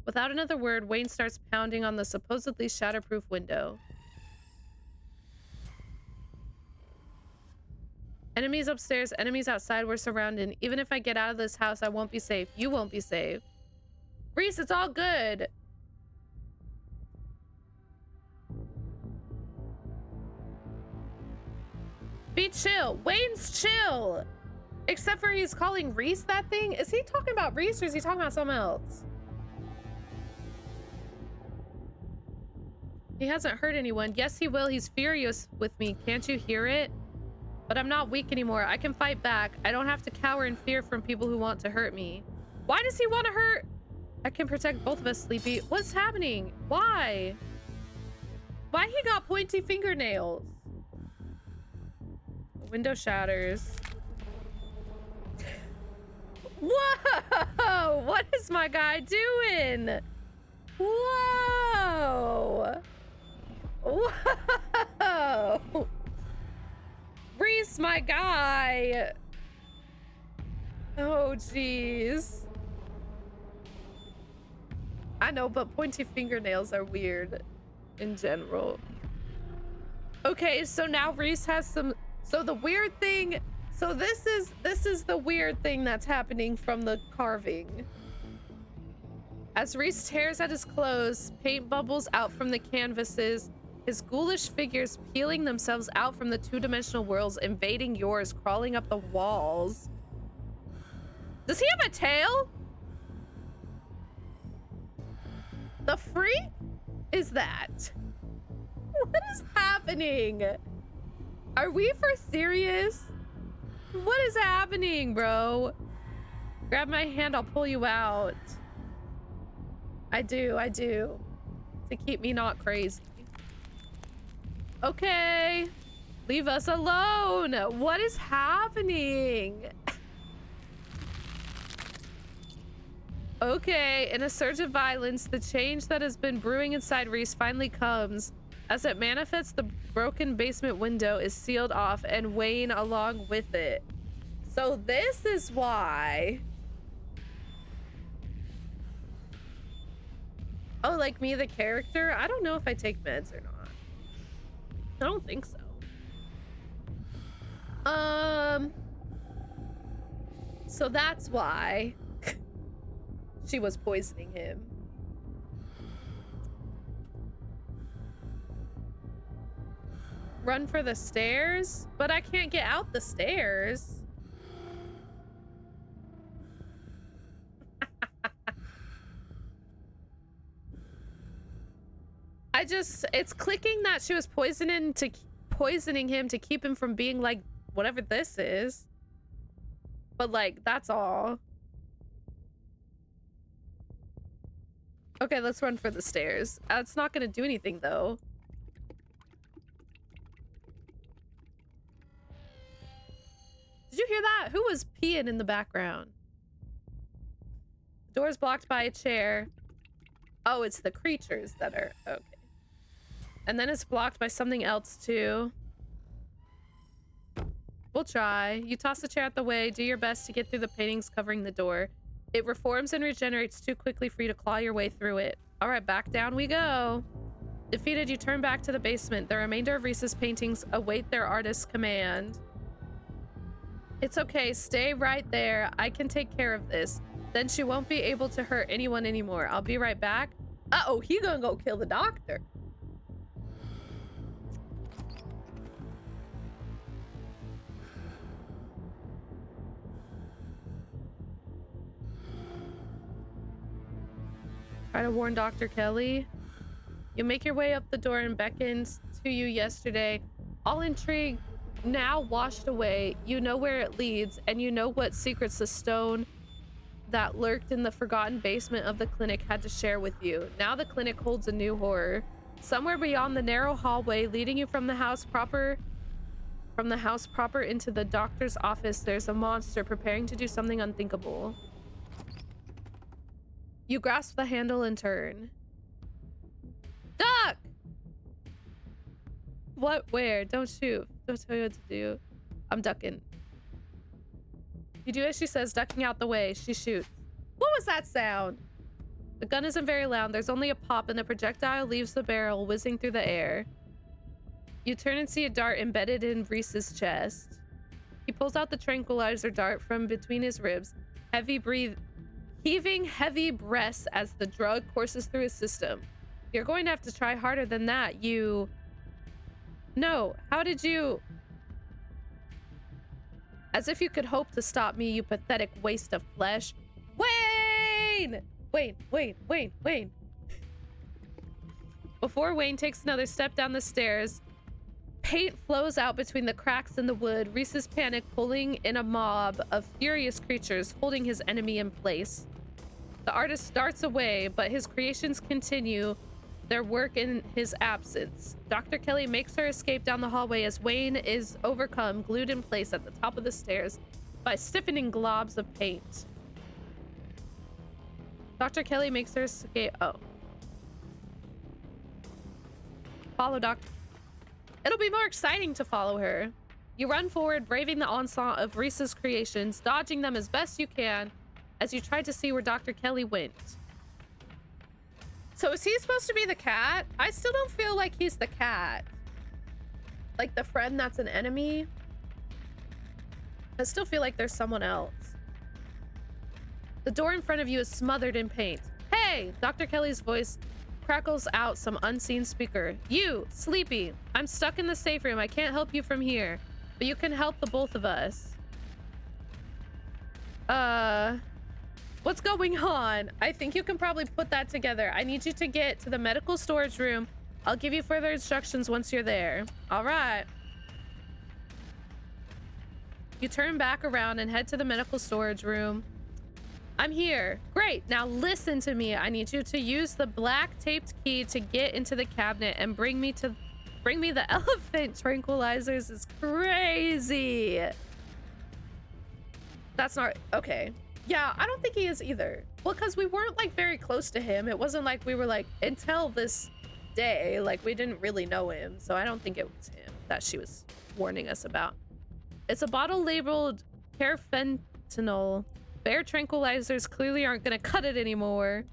Without another word, Wayne starts pounding on the supposedly shatterproof window. Enemies upstairs, enemies outside, we're surrounded. Even if I get out of this house, I won't be safe. You won't be safe. Reese, it's all good. Be chill. Wayne's chill. Except for he's calling Reese that thing. Is he talking about Reese or is he talking about something else? He hasn't hurt anyone. Yes, he will. He's furious with me. Can't you hear it? But I'm not weak anymore. I can fight back. I don't have to cower in fear from people who want to hurt me. Why does he want to hurt? I can protect both of us, Sleepy. What's happening? Why? Why he got pointy fingernails? The window shatters. Whoa! What is my guy doing? Whoa! Whoa! Reese, my guy! Oh, jeez. I know, but pointy fingernails are weird in general. Okay, so now Reese has some... So the weird thing... So this is the weird thing that's happening from the carving. As Reese tears at his clothes, paint bubbles out from the canvases, his ghoulish figures peeling themselves out from the two-dimensional worlds, invading yours, crawling up the walls. Does he have a tail? The freak is that? What is happening? Are we for serious? What is happening, bro? Grab my hand, I'll pull you out. I do. To keep me not crazy. Okay. Leave us alone. What is happening? Okay, in a surge of violence, the change that has been brewing inside Reese finally comes. As it manifests, the broken basement window is sealed off and Wayne along with it. So this is why. Oh, like me, the character? I don't know if I take meds or not. I don't think so. So that's why she was poisoning him. Run for the stairs? But I can't get out the stairs. It's clicking that she was poisoning him to keep him from being like whatever this is. But like, that's all. Okay, let's run for the stairs. It's not gonna do anything though. Did you hear that? Who was peeing in the background? The door's blocked by a chair. Oh, it's the creatures that are... Okay. And then it's blocked by something else, too. We'll try. You toss the chair out the way. Do your best to get through the paintings covering the door. It reforms and regenerates too quickly for you to claw your way through it. All right, back down we go. Defeated, you turn back to the basement. The remainder of Reese's paintings await their artist's command. It's okay. Stay right there. I can take care of this. Then she won't be able to hurt anyone anymore. I'll be right back. Uh-oh, he gonna go kill the doctor. Try to warn Dr. Kelly. You make your way up the door and beckons to you yesterday. All intrigue now washed away. You know where it leads, and you know what secrets the stone that lurked in the forgotten basement of the clinic had to share with you. Now the clinic holds a new horror. Somewhere beyond the narrow hallway leading you from the house proper into the doctor's office, there's a monster preparing to do something unthinkable. You grasp the handle and turn. Duck! What? Where? Don't shoot. Don't tell you what to do. I'm ducking. You do as she says, ducking out the way. She shoots. What was that sound? The gun isn't very loud. There's only a pop, and the projectile leaves the barrel, whizzing through the air. You turn and see a dart embedded in Reese's chest. He pulls out the tranquilizer dart from between his ribs, heaving heavy breaths as the drug courses through his system. You're going to have to try harder than that. No, how did you... As if you could hope to stop me, you pathetic waste of flesh. Wayne! Wayne. Before Wayne takes another step down the stairs, paint flows out between the cracks in the wood, Reese's panic pulling in a mob of furious creatures, holding his enemy in place. The artist darts away, but his creations continue their work in his absence. Dr. Kelly makes her escape down the hallway as Wayne is overcome, glued in place at the top of the stairs by stiffening globs of paint. Dr. Kelly makes her escape. Oh. Follow Dr. It'll be more exciting to follow her. You run forward, braving the onslaught of Reese's creations, dodging them as best you can as you try to see where Dr. Kelly went. So is he supposed to be the cat? I still don't feel like he's the cat. Like the friend that's an enemy. I still feel like there's someone else. The door in front of you is smothered in paint. Hey! Dr. Kelly's voice crackles out some unseen speaker. You, Sleepy, I'm stuck in the safe room. I can't help you from here, but you can help the both of us. What's going on? I think you can probably put that together. I need you to get to the medical storage room. I'll give you further instructions once you're there. All right. You turn back around and head to the medical storage room. I'm here. Great. Now listen to me. I need you to use the black taped key to get into the cabinet and bring me the elephant tranquilizers. Is crazy. That's not okay. Yeah, I don't think he is either. Well, because we weren't like very close to him. It wasn't like we were like until this day, like we didn't really know him. So I don't think it was him that she was warning us about. It's a bottle labeled carfentanil. Bear tranquilizers clearly aren't gonna cut it anymore.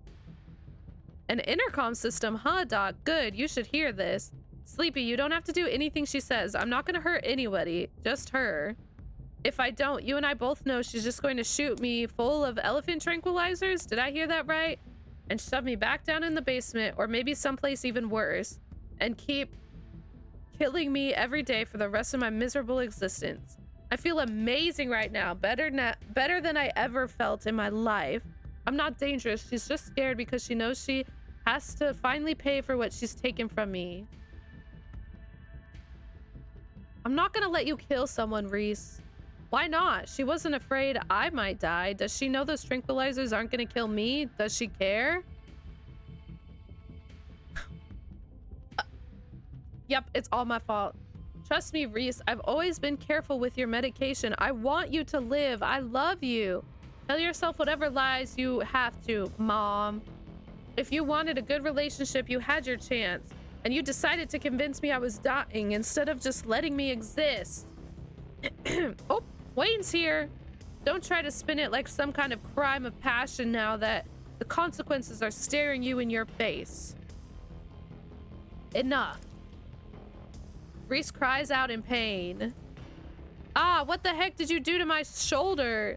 An intercom system, huh, Doc? Good, you should hear this. Sleepy, you don't have to do anything she says. I'm not gonna hurt anybody, just her. If I don't, you and I both know she's just going to shoot me full of elephant tranquilizers. Did I hear that right? And shove me back down in the basement, or maybe someplace even worse, and keep killing me every day for the rest of my miserable existence. I feel amazing right now, better than I ever felt in my life. I'm not dangerous. She's just scared because she knows she has to finally pay for what she's taken from me. I'm not gonna let you kill someone, Reese. Why not? She wasn't afraid I might die. Does she know those tranquilizers aren't gonna kill me? Does she care? Yep, it's all my fault. Trust me, Reese, I've always been careful with your medication. I want you to live. I love you. Tell yourself whatever lies you have to, Mom. If you wanted a good relationship, you had your chance. And you decided to convince me I was dying instead of just letting me exist. Oh, Wayne's here. Don't try to spin it like some kind of crime of passion now that the consequences are staring you in your face. Enough. Reese cries out in pain. Ah, what the heck did you do to my shoulder?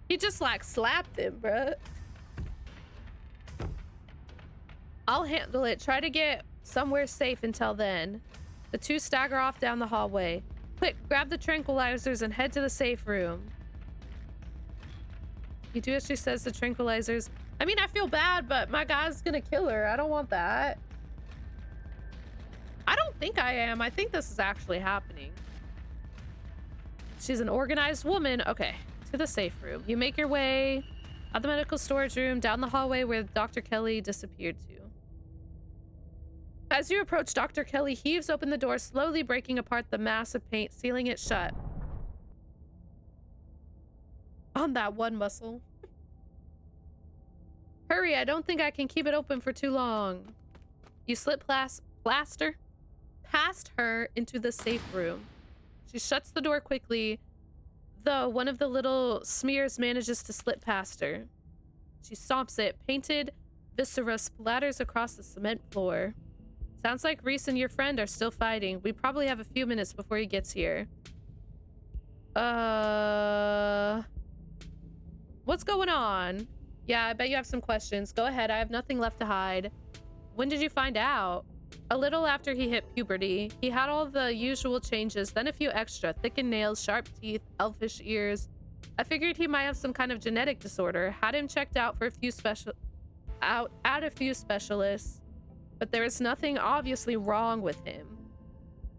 He just like slapped him, bruh. I'll handle it. Try to get somewhere safe until then. The two stagger off down the hallway. Quick, grab the tranquilizers and head to the safe room. You do as she says, the tranquilizers. I mean, I feel bad, but my guy's gonna kill her. I don't want that. I don't think I am. I think this is actually happening. She's an organized woman. Okay, to the safe room. You make your way out the medical storage room, down the hallway where Dr. Kelly disappeared to. As you approach, Dr. Kelly heaves open the door, slowly breaking apart the mass of paint, sealing it shut. On that one muscle. Hurry, I don't think I can keep it open for too long. You slip plaster past her into the safe room. She shuts the door quickly, though one of the little smears manages to slip past her. She stomps it. Painted viscera splatters across the cement floor. Sounds like Reese and your friend are still fighting. We probably have a few minutes before he gets here. What's going on? Yeah, I bet you have some questions. Go ahead, I have nothing left to hide. When did you find out? A little after he hit puberty. He had all the usual changes, then a few extra. Thickened nails, sharp teeth, elfish ears. I figured he might have some kind of genetic disorder. Had him checked out for a few specialists, but there was nothing obviously wrong with him.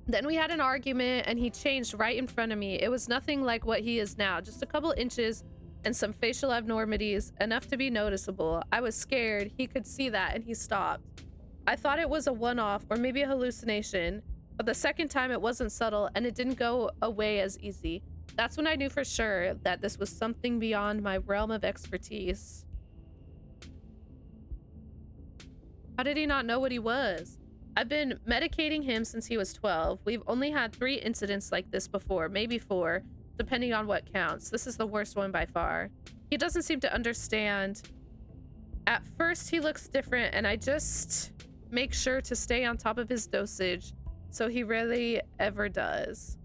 Then we had an argument and he changed right in front of me. It was nothing like what he is now, just a couple inches and some facial abnormities, enough to be noticeable. I was scared. He could see that and he stopped. I thought it was a one-off or maybe a hallucination, but the second time it wasn't subtle and it didn't go away as easy. That's when I knew for sure that this was something beyond my realm of expertise. How did he not know what he was? I've been medicating him since he was 12. We've only had 3 incidents like this before, maybe 4, depending on what counts. This is the worst one by far. He doesn't seem to understand. At first, he looks different, and I just make sure to stay on top of his dosage, so he rarely ever does.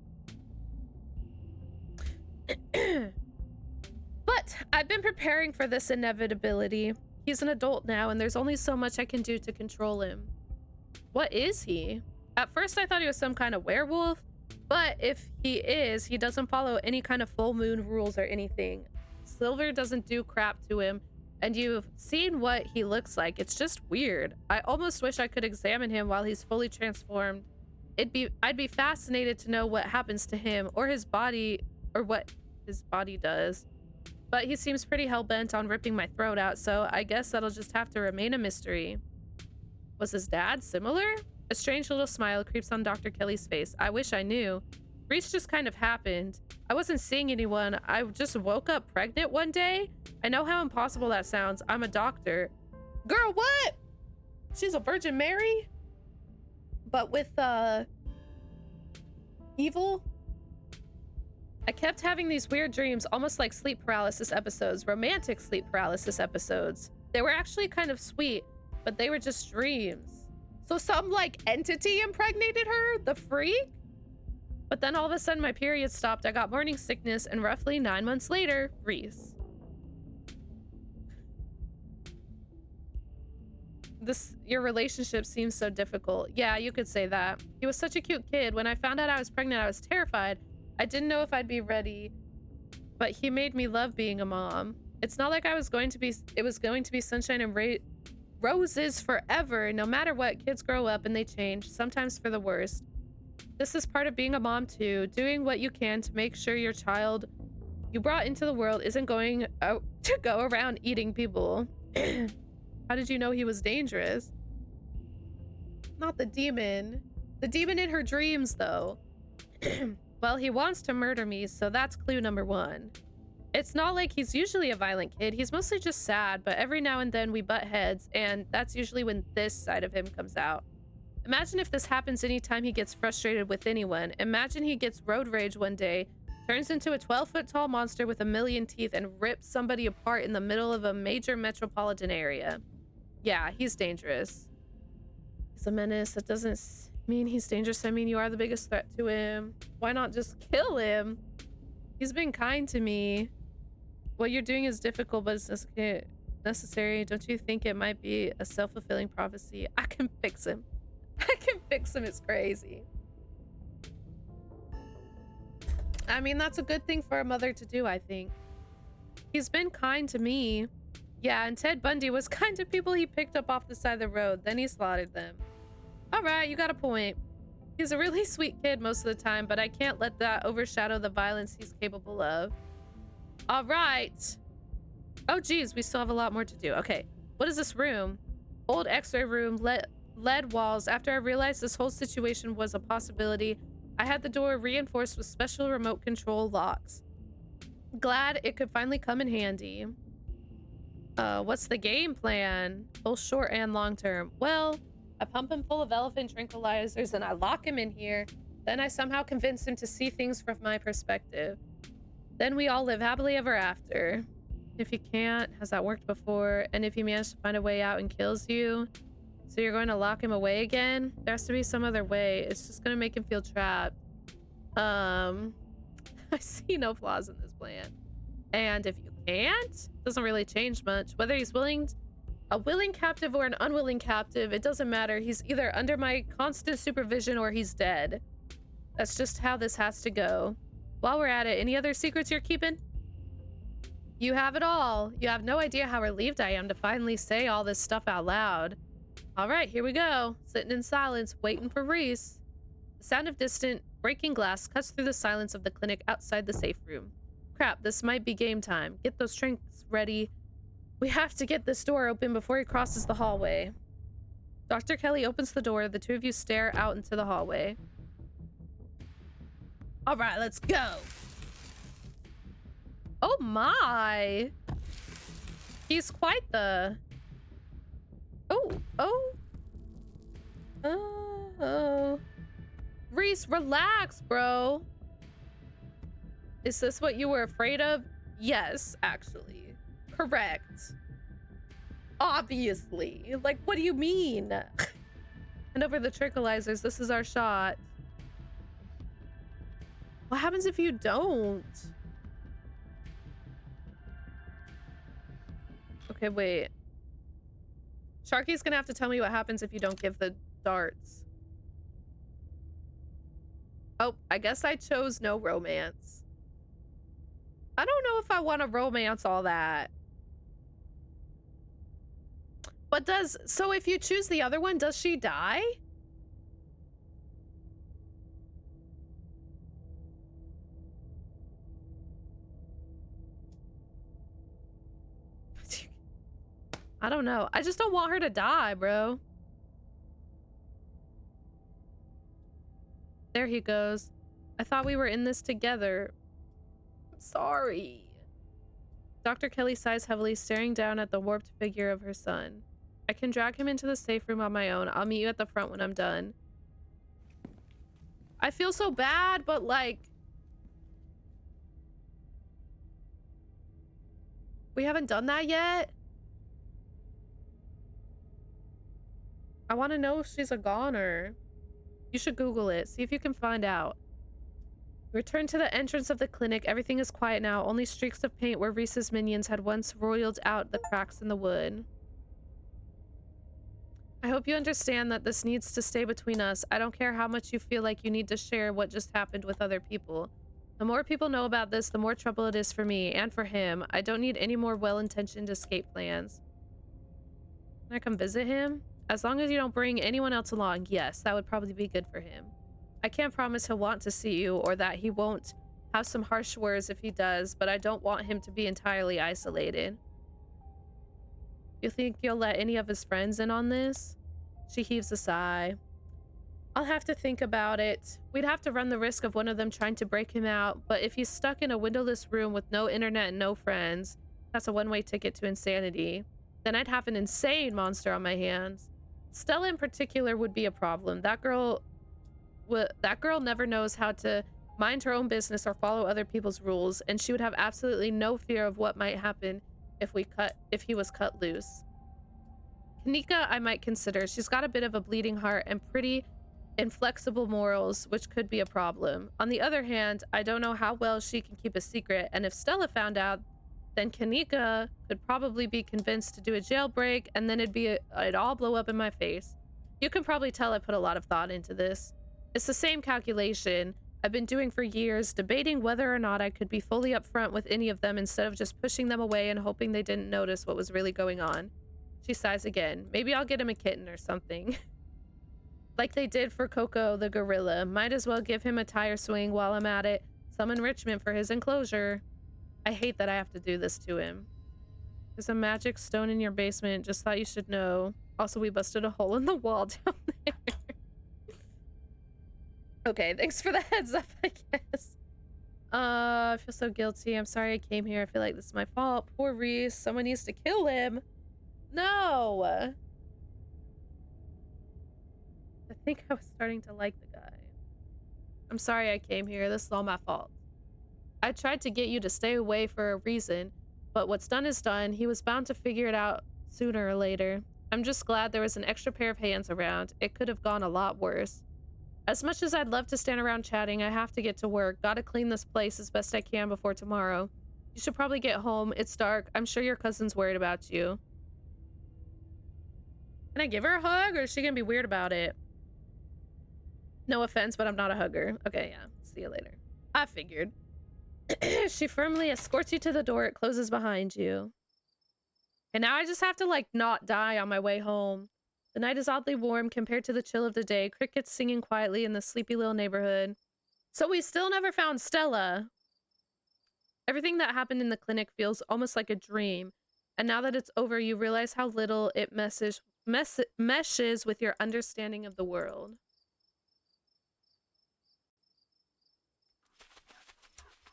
But I've been preparing for this inevitability. He's an adult now, and there's only so much I can do to control him. What is he? At first, I thought he was some kind of werewolf, but if he is, he doesn't follow any kind of full moon rules or anything. Silver doesn't do crap to him, and you've seen what he looks like. It's just weird. I almost wish I could examine him while he's fully transformed. I'd be fascinated to know what happens to him or his body, or what his body does. But he seems pretty hell-bent on ripping my throat out, so I guess that'll just have to remain a mystery. Was his dad similar? A strange little smile creeps on Dr. Kelly's face. I wish I knew. Reese just kind of happened. I wasn't seeing anyone. I just woke up pregnant one day. I know how impossible that sounds. I'm a doctor. Girl, what? She's a Virgin Mary? But with, evil? I kept having these weird dreams, almost like sleep paralysis episodes, romantic sleep paralysis episodes. They were actually kind of sweet, but they were just dreams. So some, like, entity impregnated her? The freak? But then all of a sudden my period stopped. I got morning sickness, and roughly 9 months later, Reese. Your relationship seems so difficult. Yeah, you could say that. He was such a cute kid. When I found out I was pregnant, I was terrified. I didn't know if I'd be ready, but he made me love being a mom. It's not like it was going to be sunshine and roses forever. No matter what, kids grow up and they change, sometimes for the worst. This is part of being a mom too, doing what you can to make sure your child you brought into the world isn't going to go around eating people. How did you know he was dangerous? Not the demon. The demon in her dreams, though. Well, he wants to murder me, so that's clue number 1. It's not like he's usually a violent kid. He's mostly just sad, but every now and then we butt heads, and that's usually when this side of him comes out. Imagine if this happens anytime he gets frustrated with anyone. Imagine he gets road rage one day, turns into a 12-foot tall monster with a million teeth, and rips somebody apart in the middle of a major metropolitan area. Yeah, he's dangerous. He's a menace. That doesn't mean he's dangerous. I mean, you are the biggest threat to him. Why not just kill him? He's been kind to me. What you're doing is difficult, but it's necessary. Don't you think it might be a self-fulfilling prophecy? I can fix him. I can fix him. It's crazy. I mean, that's a good thing for a mother to do, I think. He's been kind to me. Yeah, and Ted Bundy was kind to people he picked up off the side of the road. Then he slaughtered them. All right, you got a point. He's a really sweet kid most of the time, but I can't let that overshadow the violence he's capable of. All right. Oh, geez, we still have a lot more to do. Okay, what is this room? Old x-ray room, lead walls. After I realized this whole situation was a possibility, I had the door reinforced with special remote control locks. Glad it could finally come in handy. What's the game plan? Both short and long term. Well, I pump him full of elephant tranquilizers and I lock him in here. Then I somehow convince him to see things from my perspective. Then we all live happily ever after. If he can't, has that worked before? And if he managed to find a way out and kills you, so you're going to lock him away again? There has to be some other way. It's just going to make him feel trapped. I see no flaws in this plan. And if you can't, doesn't really change much. Whether he's a willing captive or an unwilling captive, it doesn't matter. He's either under my constant supervision or he's dead. That's just how this has to go. While we're at it, any other secrets you're keeping? You have it all. You have no idea how relieved I am to finally say all this stuff out loud. All right, here we go. Sitting in silence, waiting for Reese. The sound of distant, breaking glass cuts through the silence of the clinic outside the safe room. Crap, this might be game time. Get those drinks ready. We have to get this door open before he crosses the hallway. Dr. Kelly opens the door. The two of you stare out into the hallway. All right, let's go. Oh my. He's quite the... Oh. Reese, relax, bro. Is this what you were afraid of? Yes, actually. Correct. Obviously. Like, what do you mean? And over the tranquilizers, this is our shot. What happens if you don't? Okay, wait. Sharky's gonna have to tell me what happens if you don't give the darts. Oh, I guess I chose no romance. I don't know if I want to romance all that. But so if you choose the other one, does she die? I don't know. I just don't want her to die, bro. There he goes. I thought we were in this together. I'm sorry. Dr. Kelly sighs heavily, staring down at the warped figure of her son. I can drag him into the safe room on my own. I'll meet you at the front when I'm done. I feel so bad, but like... we haven't done that yet? I want to know if she's a goner. You should Google it. See if you can find out. Return to the entrance of the clinic. Everything is quiet now. Only streaks of paint where Reese's minions had once roiled out the cracks in the wood. I hope you understand that this needs to stay between us. I don't care how much you feel like you need to share what just happened with other people. The more people know about this, the more trouble it is for me and for him. I don't need any more well-intentioned escape plans. Can I come visit him? As long as you don't bring anyone else along, yes, that would probably be good for him. I can't promise he'll want to see you or that he won't have some harsh words if he does, but I don't want him to be entirely isolated. You think you'll let any of his friends in on this? She heaves a sigh. I'll have to think about it. We'd have to run the risk of one of them trying to break him out, but if he's stuck in a windowless room with no internet and no friends, that's a one-way ticket to insanity. Then I'd have an insane monster on my hands. Stella in particular would be a problem. That girl never knows how to mind her own business or follow other people's rules, and she would have absolutely no fear of what might happen if he was cut loose. Kanika I might consider. She's got a bit of a bleeding heart and pretty inflexible morals, which could be a problem. On the other hand, I don't know how well she can keep a secret, and if Stella found out, then Kanika could probably be convinced to do a jailbreak, and then it'd all blow up in my face. You can probably tell I put a lot of thought into this. It's the same calculation I've been doing for years, debating whether or not I could be fully upfront with any of them instead of just pushing them away and hoping they didn't notice what was really going on. She sighs again. Maybe I'll get him a kitten or something. Like they did for Coco the gorilla. Might as well give him a tire swing while I'm at it. Some enrichment for his enclosure. I hate that I have to do this to him. There's a magic stone in your basement. Just thought you should know. Also, we busted a hole in the wall down there. Okay, thanks for the heads up, I guess. I feel so guilty. I'm sorry I came here. I feel like this is my fault. Poor Reese. Someone needs to kill him. No! I think I was starting to like the guy. I'm sorry I came here. This is all my fault. I tried to get you to stay away for a reason, but what's done is done. He was bound to figure it out sooner or later. I'm just glad there was an extra pair of hands around. It could have gone a lot worse. As much as I'd love to stand around chatting, I have to get to work. Gotta clean this place as best I can before tomorrow. You should probably get home. It's dark. I'm sure your cousin's worried about you. Can I give her a hug, or is she gonna be weird about it? No offense, but I'm not a hugger. Okay, yeah. See you later. I figured. She firmly escorts you to the door. It closes behind you. And now I just have to, like, not die on my way home. The night is oddly warm compared to the chill of the day. Crickets singing quietly in the sleepy little neighborhood. So we still never found Stella. Everything that happened in the clinic feels almost like a dream. And now that it's over, you realize how little it meshes with your understanding of the world.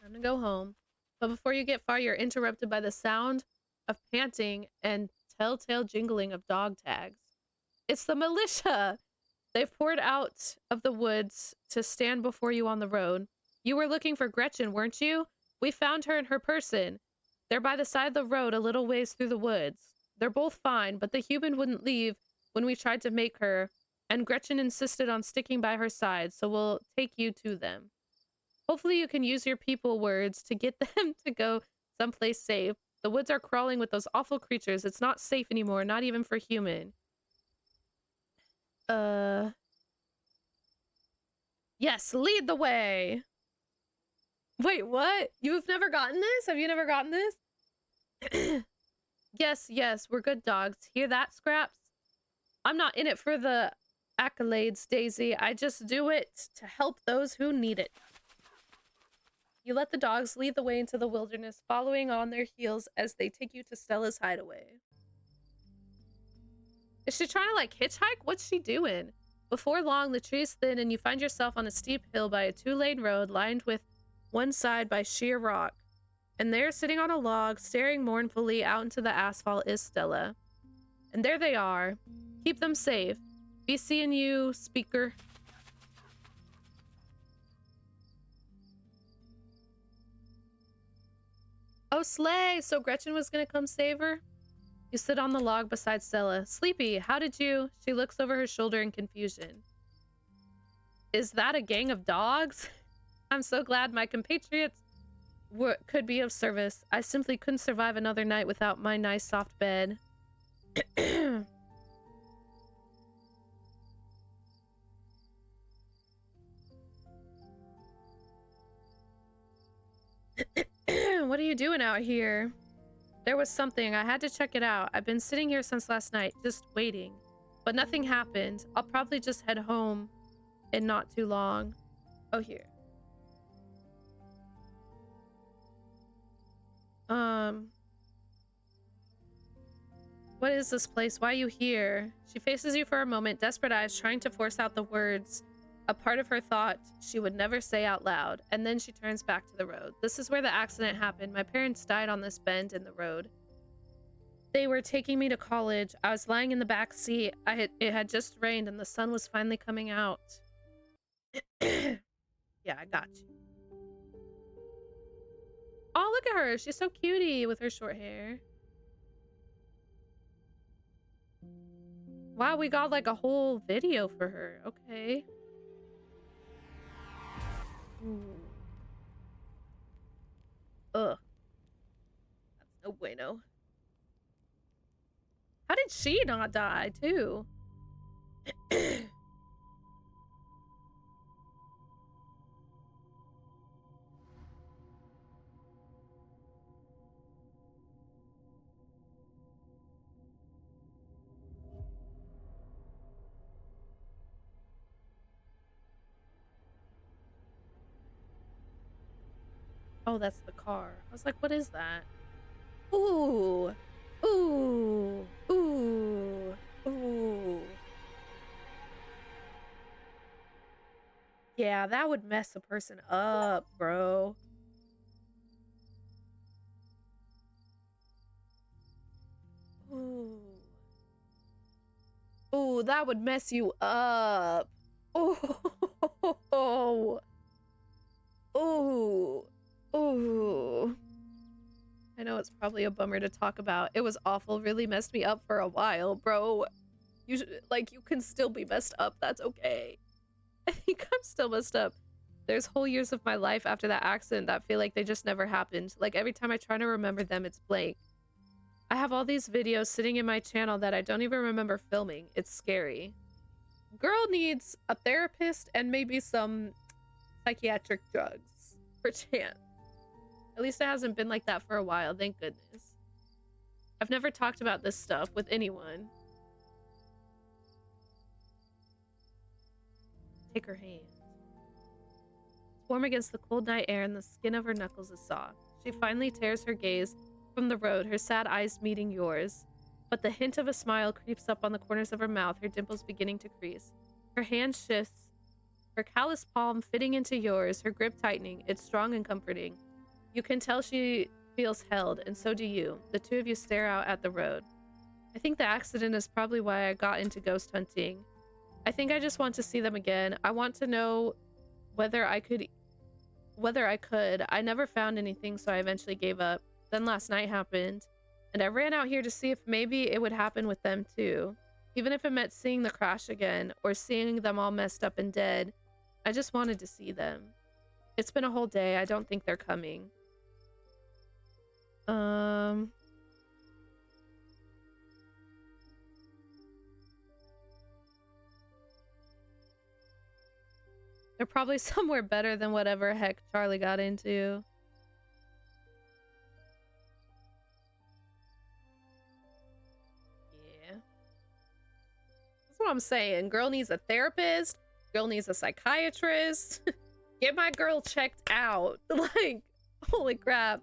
Time to go home. But before you get far, you're interrupted by the sound of panting and telltale jingling of dog tags. It's the militia! They've poured out of the woods to stand before you on the road. You were looking for Gretchen, weren't you? We found her and her person. They're by the side of the road a little ways through the woods. They're both fine, but the human wouldn't leave when we tried to make her, and Gretchen insisted on sticking by her side, so we'll take you to them. Hopefully you can use your people words to get them to go someplace safe. The woods are crawling with those awful creatures. It's not safe anymore, not even for human. Yes, lead the way. Wait, what? You've never gotten this? Have you never gotten this? Yes, we're good dogs. Hear that, Scraps? I'm not in it for the accolades, Daisy. I just do it to help those who need it. You let the dogs lead the way into the wilderness, following on their heels as they take you to Stella's hideaway. Is she trying to, like, hitchhike? What's she doing? Before long, the trees thin and you find yourself on a steep hill by a two-lane road lined with one side by sheer rock. And there, sitting on a log, staring mournfully out into the asphalt, is Stella. And there they are. Keep them safe. Be seeing you, speaker. Oh, slay! So Gretchen was gonna come save her? You sit on the log beside Stella. Sleepy, how did you? She looks over her shoulder in confusion. Is that a gang of dogs? I'm so glad my compatriots could be of service. I simply couldn't survive another night without my nice soft bed. What are you doing out here? There was something. I had to check it out. I've been sitting here since last night, just waiting. But nothing happened. I'll probably just head home in not too long. Oh, here. What is this place? Why are you here? She faces you for a moment, desperate eyes trying to force out the words a part of her thought she would never say out loud, and then she turns back to the road. This is where the accident happened. My parents died on this bend in the road. They were taking me to college. I was lying in the back seat. It had just rained and the sun was finally coming out. Yeah, I got you. Oh, look at her. She's so cutie with her short hair. Wow, we got like a whole video for her. Okay. Ooh. Ugh. That's no bueno. How did she not die, too? Oh, that's the car. I was like, what is that? Ooh. Ooh. Ooh. Ooh. Yeah, that would mess a person up, bro. Ooh. Ooh, that would mess you up. Ooh. Ooh. Oh, I know it's probably a bummer to talk about. It was awful. Really messed me up for a while, bro. You can still be messed up. That's okay. I think I'm still messed up. There's whole years of my life after that accident that feel like they just never happened. Like every time I try to remember them, it's blank. I have all these videos sitting in my channel that I don't even remember filming. It's scary. Girl needs a therapist and maybe some psychiatric drugs, for chance. At least it hasn't been like that for a while, thank goodness. I've never talked about this stuff with anyone. Take her hand. It's warm against the cold night air and the skin of her knuckles is soft. She finally tears her gaze from the road, her sad eyes meeting yours. But the hint of a smile creeps up on the corners of her mouth, her dimples beginning to crease. Her hand shifts, her callous palm fitting into yours, her grip tightening. It's strong and comforting. You can tell she feels held, and so do you. The two of you stare out at the road. I think the accident is probably why I got into ghost hunting. I think I just want to see them again. I want to know whether I could. I never found anything, so I eventually gave up. Then last night happened, and I ran out here to see if maybe it would happen with them too. Even if it meant seeing the crash again, or seeing them all messed up and dead. I just wanted to see them. It's been a whole day. I don't think they're coming. They're probably somewhere better than whatever heck Charlie got into. Yeah. That's what I'm saying. Girl needs a therapist. Girl needs a psychiatrist. Get my girl checked out. Like, holy crap.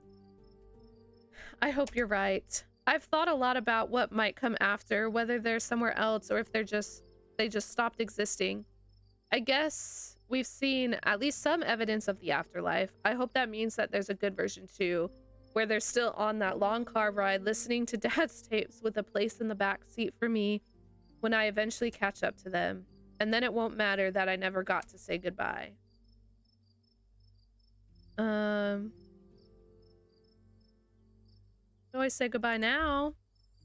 I hope you're right. I've thought a lot about what might come after, whether they're somewhere else or if they just stopped existing. I guess we've seen at least some evidence of the afterlife. I hope that means that there's a good version too, where they're still on that long car ride listening to Dad's tapes with a place in the back seat for me when I eventually catch up to them. And then it won't matter that I never got to say goodbye. So I say goodbye now.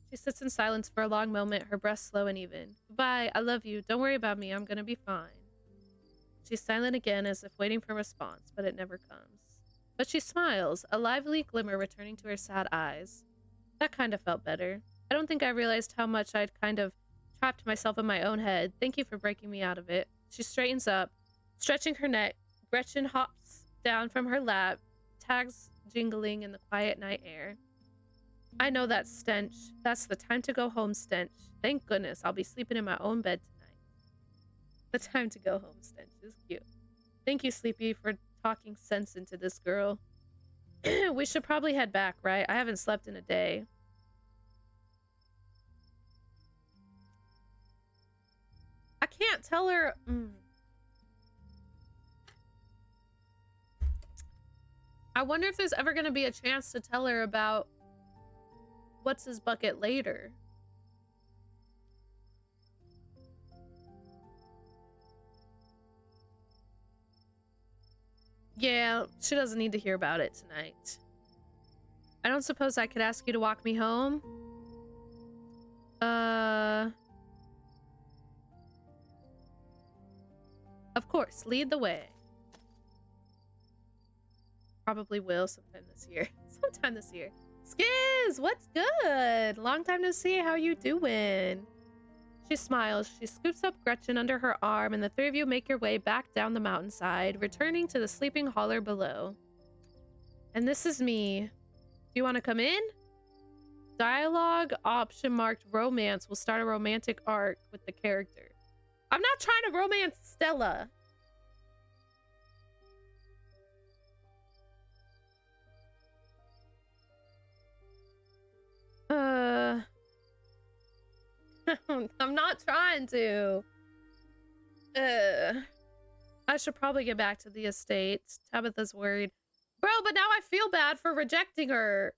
She sits in silence for a long moment, her breath slow and even. Goodbye, I love you. Don't worry about me, I'm gonna be fine. She's silent again as if waiting for a response, but it never comes. But she smiles, a lively glimmer returning to her sad eyes. That kind of felt better. I don't think I realized how much I'd kind of trapped myself in my own head. Thank you for breaking me out of it. She straightens up, stretching her neck. Gretchen hops down from her lap, tags jingling in the quiet night air. I know that stench. That's the time to go home stench. Thank goodness I'll be sleeping in my own bed tonight. The time to go home stench is cute. Thank you, Sleepy, for talking sense into this girl. We should probably head back, right? I haven't slept in a day. I can't tell her. I wonder if there's ever going to be a chance to tell her about what's his bucket later. Yeah, she doesn't need to hear about it tonight. I don't suppose I could ask you to walk me home? Of course, lead the way. Probably will sometime this year. Skiz, what's good? Long time no see. How you doing? She smiles. She scoops up Gretchen under her arm, and the three of you make your way back down the mountainside, returning to the sleeping holler below. And this is me. Do you want to come in? Dialogue option marked romance will start a romantic arc with the character. I'm not trying to romance Stella. I'm not trying to. I should probably get back to the estate. Tabitha's worried. Bro, but now I feel bad for rejecting her.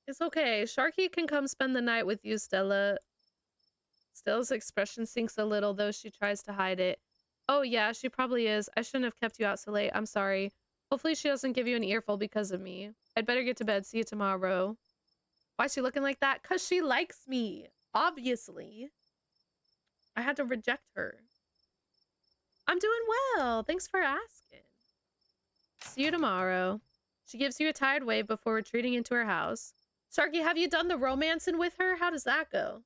It's okay. Sharky can come spend the night with you, Stella. Stella's expression sinks a little, though she tries to hide it. Oh, yeah, she probably is. I shouldn't have kept you out so late. I'm sorry. Hopefully she doesn't give you an earful because of me. I'd better get to bed. See you tomorrow. Why is she looking like that? Because she likes me. Obviously. I had to reject her. I'm doing well. Thanks for asking. See you tomorrow. She gives you a tired wave before retreating into her house. Sharky, have you done the romancing with her? How does that go?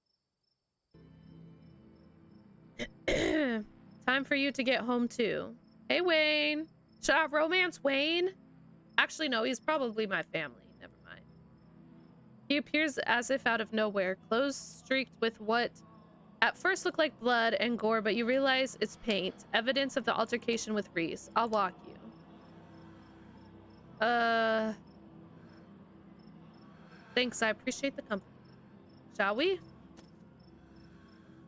Time for you to get home too. Hey, Wayne. Should I romance Wayne? Actually, no, he's probably my family. Never mind. He appears as if out of nowhere, clothes streaked with what at first look like blood and gore, but you realize it's paint, evidence of the altercation with Reese. I'll walk you. Thanks, I appreciate the company. Shall we?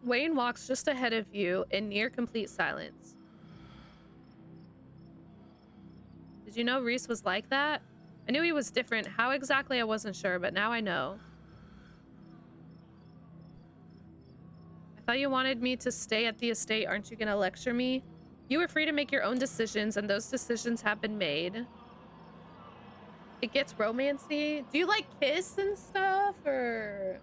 Wayne walks just ahead of you in near complete silence. Did you know Reese was like that? I knew he was different. How exactly, I wasn't sure, but now I know. I thought you wanted me to stay at the estate. Aren't you gonna lecture me? You were free to make your own decisions, and those decisions have been made. It gets romancy. Do you like kiss and stuff, or...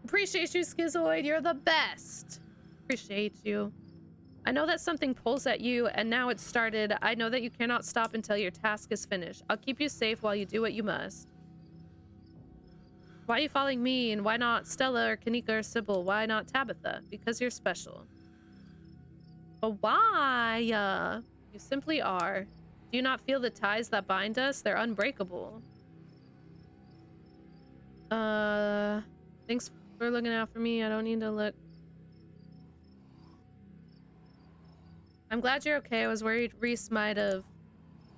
Appreciate you, Schizoid. You're the best. Appreciate you. I know that something pulls at you, and now it's started. I know that you cannot stop until your task is finished. I'll keep you safe while you do what you must. Why are you following me, and why not Stella or Kanika or Sybil? Why not Tabitha? Because you're special. But why? You simply are. Do you not feel the ties that bind us? They're unbreakable. Thanks for looking out for me. I don't need to look. I'm glad you're okay. I was worried Reese might have.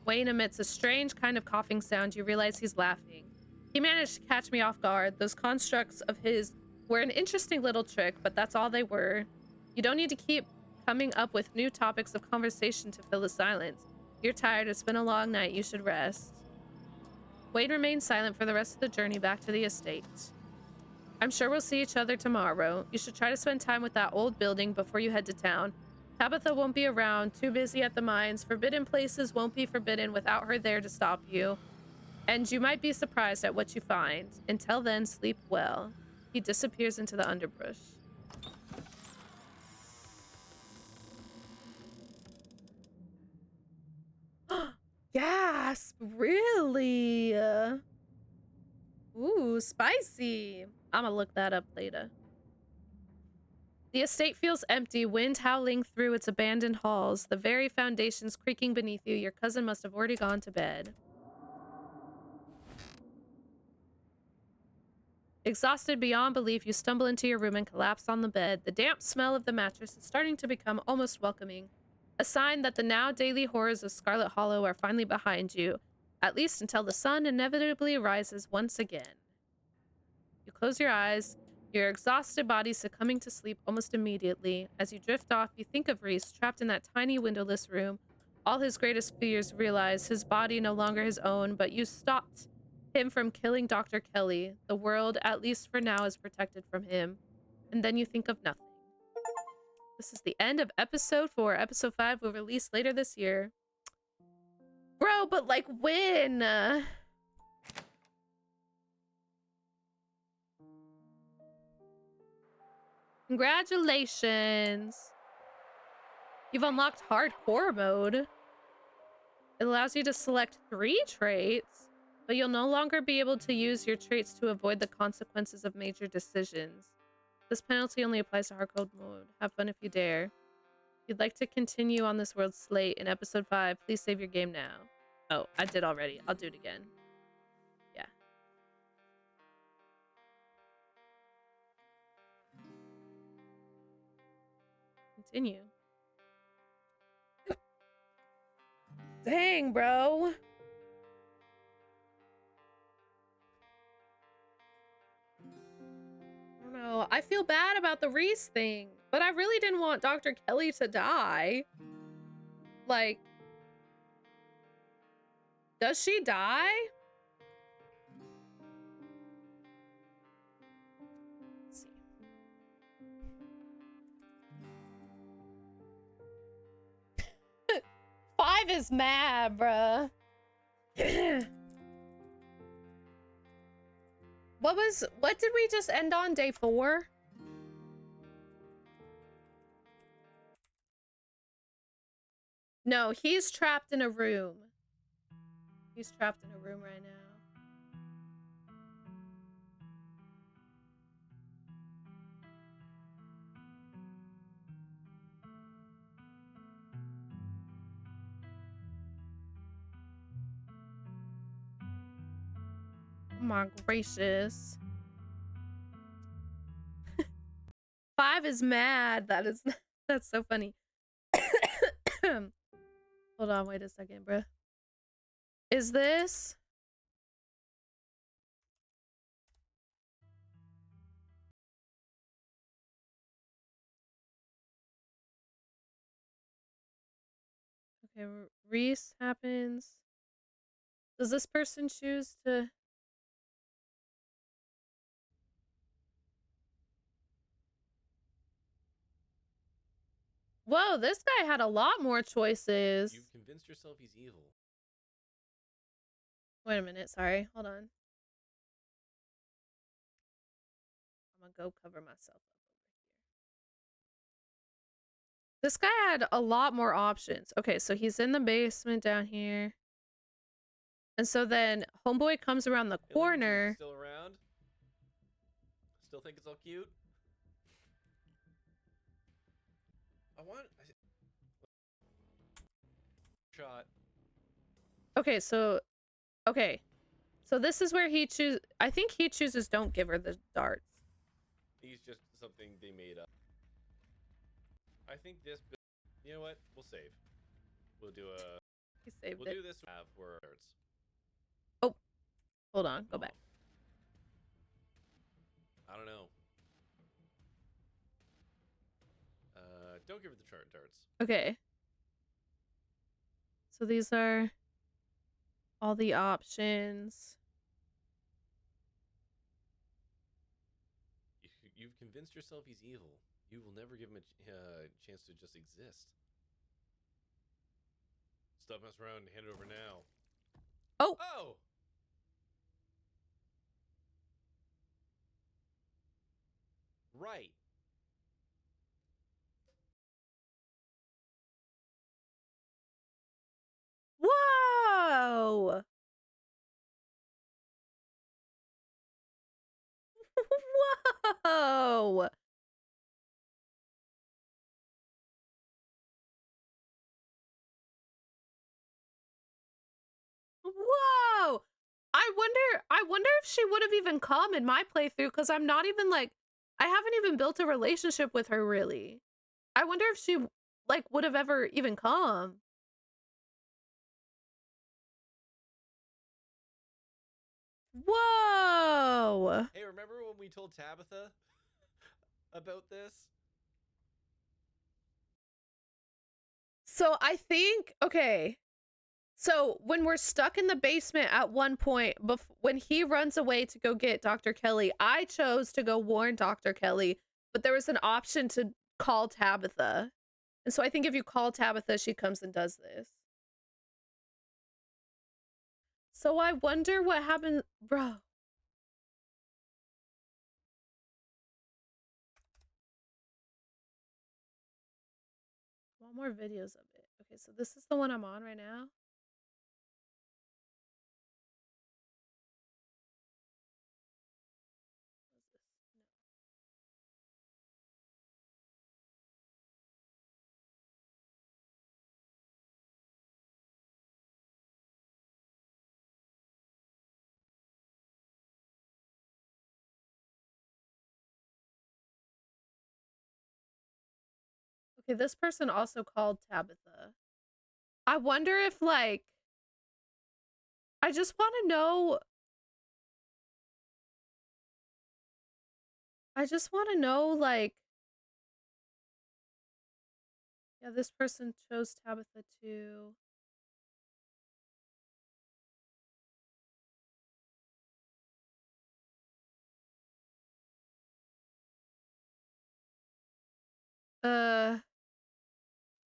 Wayne emits a strange kind of coughing sound. You realize he's laughing. He managed to catch me off guard. Those constructs of his were an interesting little trick, but that's all they were. You don't need to keep coming up with new topics of conversation to fill the silence. You're tired. It's been a long night. You should rest. Wayne remained silent for the rest of the journey back to the estate. I'm sure we'll see each other tomorrow. You should try to spend time with that old building before you head to town. Tabitha won't be around, too busy at the mines. Forbidden places won't be forbidden without her there to stop you. And you might be surprised at what you find. Until then, sleep well. He disappears into the underbrush. Gasp! Really? Ooh, spicy. I'm gonna look that up later. The estate feels empty, wind howling through its abandoned halls, the very foundations creaking beneath you. Your cousin must have already gone to bed. Exhausted beyond belief, you stumble into your room and collapse on the bed. The damp smell of the mattress is starting to become almost welcoming, a sign that the now daily horrors of Scarlet Hollow are finally behind you, at least until the sun inevitably rises once again. You close your eyes, your exhausted body succumbing to sleep almost immediately. As you drift off, you think of Reese, trapped in that tiny windowless room. All his greatest fears realized, his body no longer his own, but you stopped him from killing Dr. Kelly. The world, at least for now, is protected from him. And then you think of nothing. This is the end of episode 4. Episode 5 will release later this year. Bro, but like when? Congratulations! You've unlocked hardcore mode. It allows you to select 3 traits, but you'll no longer be able to use your traits to avoid the consequences of major decisions. This penalty only applies to hardcore mode. Have fun if you dare. If you'd like to continue on this world's slate in episode 5, please save your game now. Oh, I did already. I'll do it again. Yeah. Continue. Dang, bro. I don't know. I feel bad about the Reese thing, but I really didn't want Dr. Kelly to die. Like, does she die? Let's see. 5 is mad, bruh. What did we just end on? Day 4? No, he's trapped in a room. He's trapped in a room right now. Oh my gracious. 5 is mad. That's so funny. Hold on, wait a second, bruh. Is this? Okay, Reese happens. Does this person choose to? Whoa, this guy had a lot more choices. You've convinced yourself he's evil. Wait a minute, sorry. Hold on. I'm gonna go cover myself up over here. This guy had a lot more options. Okay, so he's in the basement down here. And so then homeboy comes around the corner. Still around? Still think it's all cute? Shot. Okay, so this is where he chooses. I think he chooses don't give her the darts. He's just something they made up. I think this. You know what? We'll save. We'll do a. He saved we'll it. do this for darts. Oh, hold on. Go back. I don't know. Don't give her the darts. Okay. So these are all the options. You've convinced yourself he's evil. You will never give him a chance to just exist. Stop messing around and hand it over now. Oh! Oh! Right. Whoa! Whoa! Whoa! I wonder if she would have even come in my playthrough, because I'm not even like, I haven't even built a relationship with her really. I wonder if she like would have ever even come. Whoa! Hey, remember when we told Tabitha about this? So I think, okay. So when we're stuck in the basement at one point, when he runs away to go get Dr. Kelly, I chose to go warn Dr. Kelly, but there was an option to call Tabitha. And so I think if you call Tabitha, she comes and does this. So I wonder what happened, bro. I want more videos of it. Okay, so this is the one I'm on right now. Okay, this person also called Tabitha. I wonder if, like, I just want to know. I just want to know, like, yeah, this person chose Tabitha too.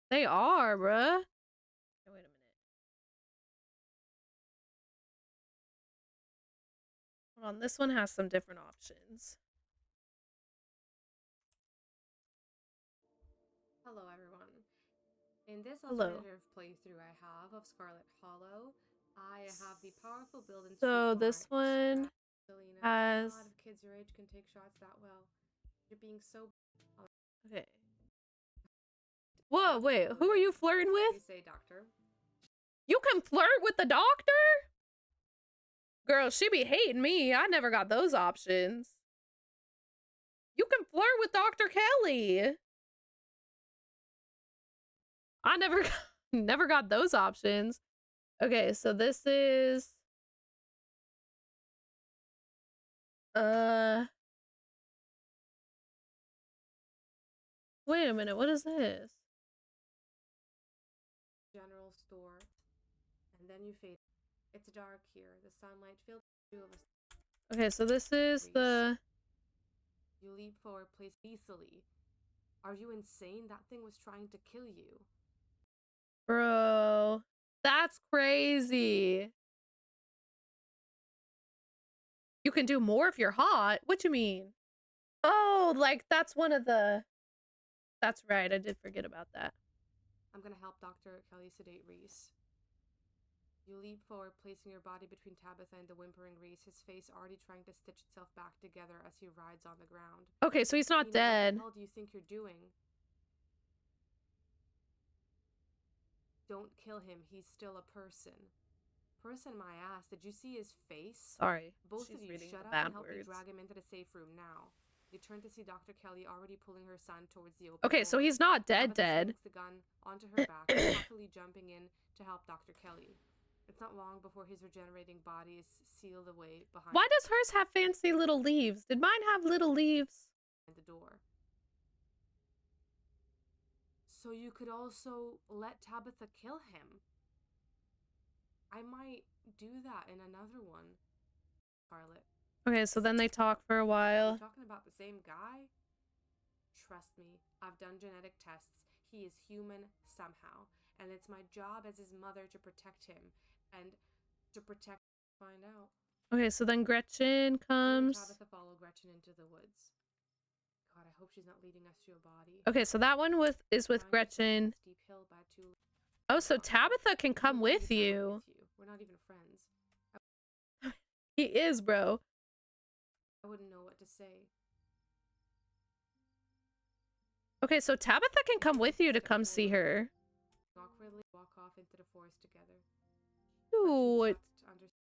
They are, bruh. Okay, wait a minute. Hold on, this one has some different options. Hello, everyone. In this Hello. alternative playthrough I have of Scarlet Hollow, I have the powerful build and So street this one Selena. Not a has... lot of kids your age can take shots that well. You're being so. Okay. Whoa, wait, who are you flirting with? You say, Doctor. You can flirt with the doctor? Girl, she be hating me. I never got those options. You can flirt with Dr. Kelly. I never never got those options. Okay, so this is wait a minute, what is this? General store, and then you fade. It's dark here. The sunlight fills two of us. Okay, so this is the... You leap forward, place easily. Are you insane? That thing was trying to kill you. Bro, that's crazy. You can do more if you're hot. What you mean? Oh, like that's one of the... That's right, I did forget about that. I'm gonna help Dr. Kelly sedate Reese. You leap forward, placing your body between Tabitha and the whimpering Reese, his face already trying to stitch itself back together as he rides on the ground. Okay, so he's not dead. What the hell do you think you're doing? Don't kill him. He's still a person. Person my ass. Did you see his face? Sorry. Both She's of you reading shut the up bad and help me words. drag him into the safe room now. You turn to see Dr. Kelly already pulling her son towards the open Okay, so door. he's not dead Tabitha dead. swings the gun onto her back, happily jumping in to help Dr. Kelly. It's not long before his regenerating body is sealed away behind Why does hers have fancy little leaves? Did mine have little leaves? the door. So you could also let Tabitha kill him. I might do that in another one, Scarlet. Okay, so then they talk for a Are while. you talking about the same guy? Trust me, I've done genetic tests. He is human somehow, and it's my job as his mother to protect him and to find out. Okay, so then Gretchen You and comes. Tabitha follow Gretchen into the woods. God, I hope she's not leading us to a body. Okay, so that one is with Gretchen. Steep hill by two. Oh, so Tabitha can come with you. We're not even friends. He is, bro. I wouldn't know what to say. Okay, so Tabitha can come with you to come see her. Awkwardly walk off into the forest together. Cute.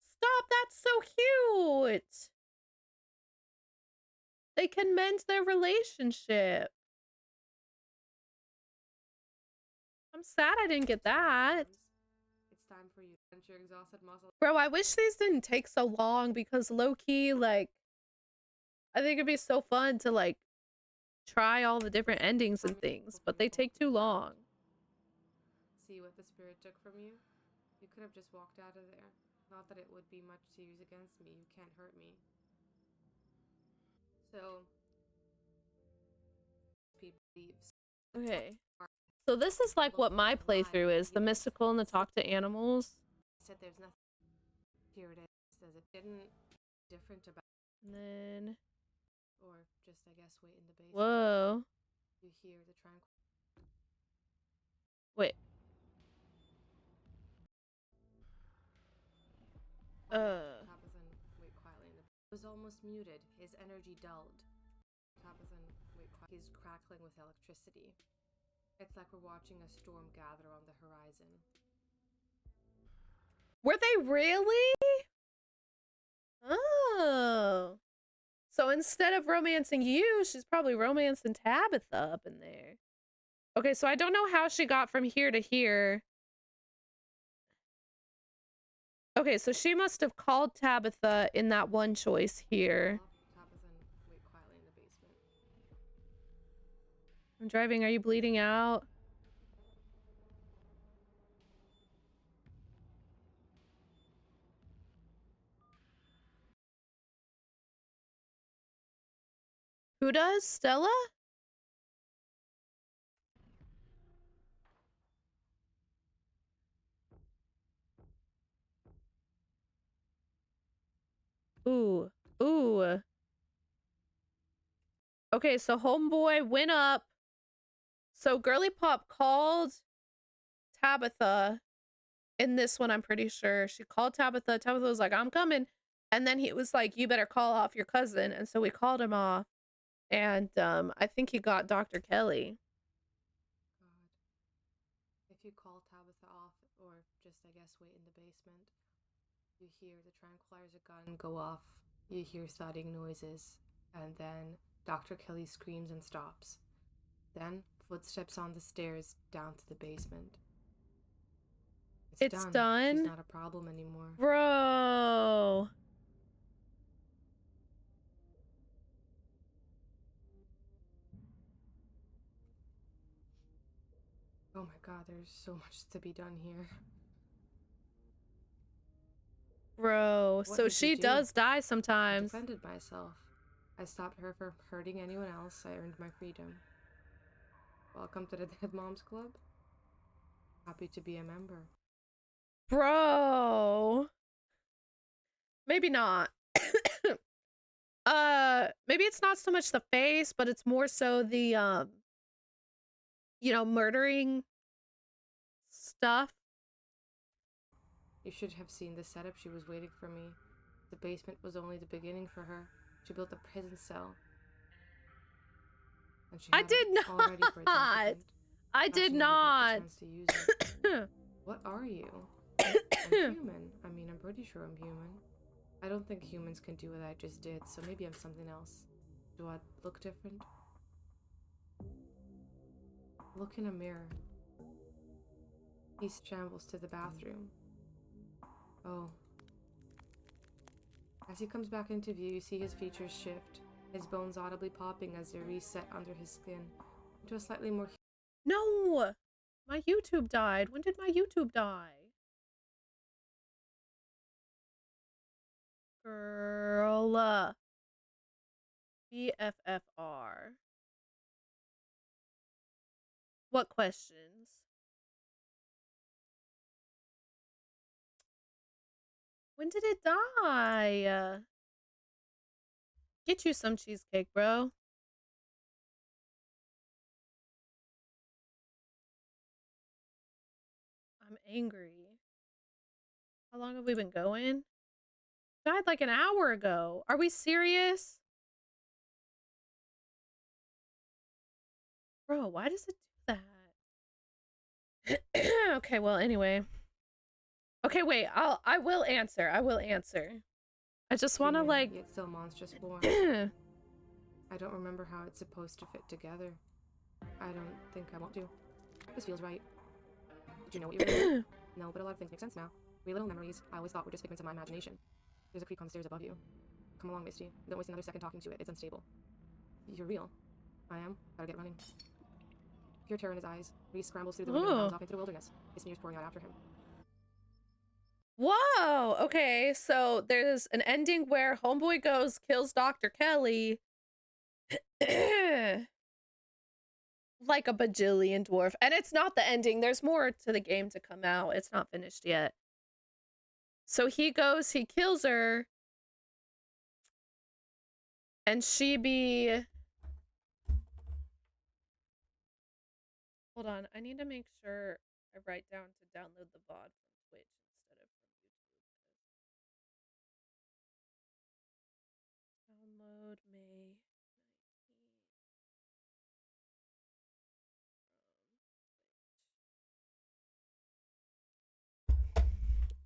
Stop, that's so cute. They can mend their relationship. I'm sad I didn't get that. It's time for you. Your exhausted muscle. Bro, I wish these didn't take so long because low-key, like, I think it'd be so fun to, like, try all the different endings and things, but they take too long. See what the spirit took from you? You could have just walked out of there. Not that it would be much to use against me. You can't hurt me. So, people leaves. Okay. So this is like what my playthrough is, the mystical and the talk to animals. Said there's nothing. Here it is. Says it didn't different about. And then... Or just, I guess, wait in the basement. Whoa. You hear the tranquil. Wait. Tabithan wait quietly in the... It was almost muted, his energy dulled. Tabithan wait quietly. He's crackling with electricity. It's like we're watching a storm gather on the horizon. Were they really? Oh. So instead of romancing you, she's probably romancing Tabitha up in there. Okay, so I don't know how she got from here to here. Okay, so she must have called Tabitha in that one choice here. Tabithan wait quietly in the basement. I'm driving. Are you bleeding out? Who does? Stella? Ooh. Ooh. Okay, so homeboy went up. So Girly Pop called Tabitha. In this one, I'm pretty sure. She called Tabitha. Tabitha was like, I'm coming. And then he was like, you better call off your cousin. And so we called him off. And I think he got Dr. Kelly. God. If you call Tabitha off, or just, I guess, wait in the basement, you hear the tranquilizer gun go off, you hear thudding noises, and then Dr. Kelly screams and stops. Then, footsteps on the stairs down to the basement. It's done? She's not a problem anymore. Bro. Oh my god, there's so much to be done here. Bro. What So did you she do? does die I sometimes. defended myself. I stopped her from hurting anyone else. I earned my freedom. Welcome to the Dead Moms Club. Happy to be a member. Bro. Maybe not. Maybe it's not so much the face, but it's more so the you know, murdering stuff. You should have seen the setup. She was waiting for me. The basement was only the beginning for her. She built a prison cell. And she I had did it all ready for its not. occupant. I Now did she never got the not. chance to use it. What are you? I'm human. I mean, I'm pretty sure I'm human. I don't think humans can do what I just did, so maybe I'm something else. Do I look different? Look in a mirror. He shambles to the bathroom. Oh. As he comes back into view, you see his features shift, his bones audibly popping as they reset under his skin into a slightly more... No! My YouTube died. When did my YouTube die? Girl. BFFR. What questions? When did it die? Get you some cheesecake, bro. I'm angry. How long have we been going? Died like an hour ago. Are we serious? Bro, why does it do that? Okay, well, anyway. Okay, wait. I will answer. I will answer. I just want to like yet still monstrous form. I don't remember how it's supposed to fit together. I don't think I want to. This feels right. Did you know what you were doing? No, but a lot of things make sense now. Real little memories I always thought were just figments of my imagination. There's a creek on the stairs above you. Come along, Misty. Don't waste another second talking to it. It's unstable. You're real. I am. Gotta get running. Pure terror in his eyes. Reese scrambles through the window and runs off into the wilderness. His smears pouring out after him. Whoa! Okay, so there's an ending where Homeboy goes, kills Dr. Kelly. Like a bajillion dwarf. And it's not the ending. There's more to the game to come out. It's not finished yet. So he goes, he kills her. And she be... Hold on. I need to make sure I write down to download the VOD from Twitch instead of from YouTube. Download May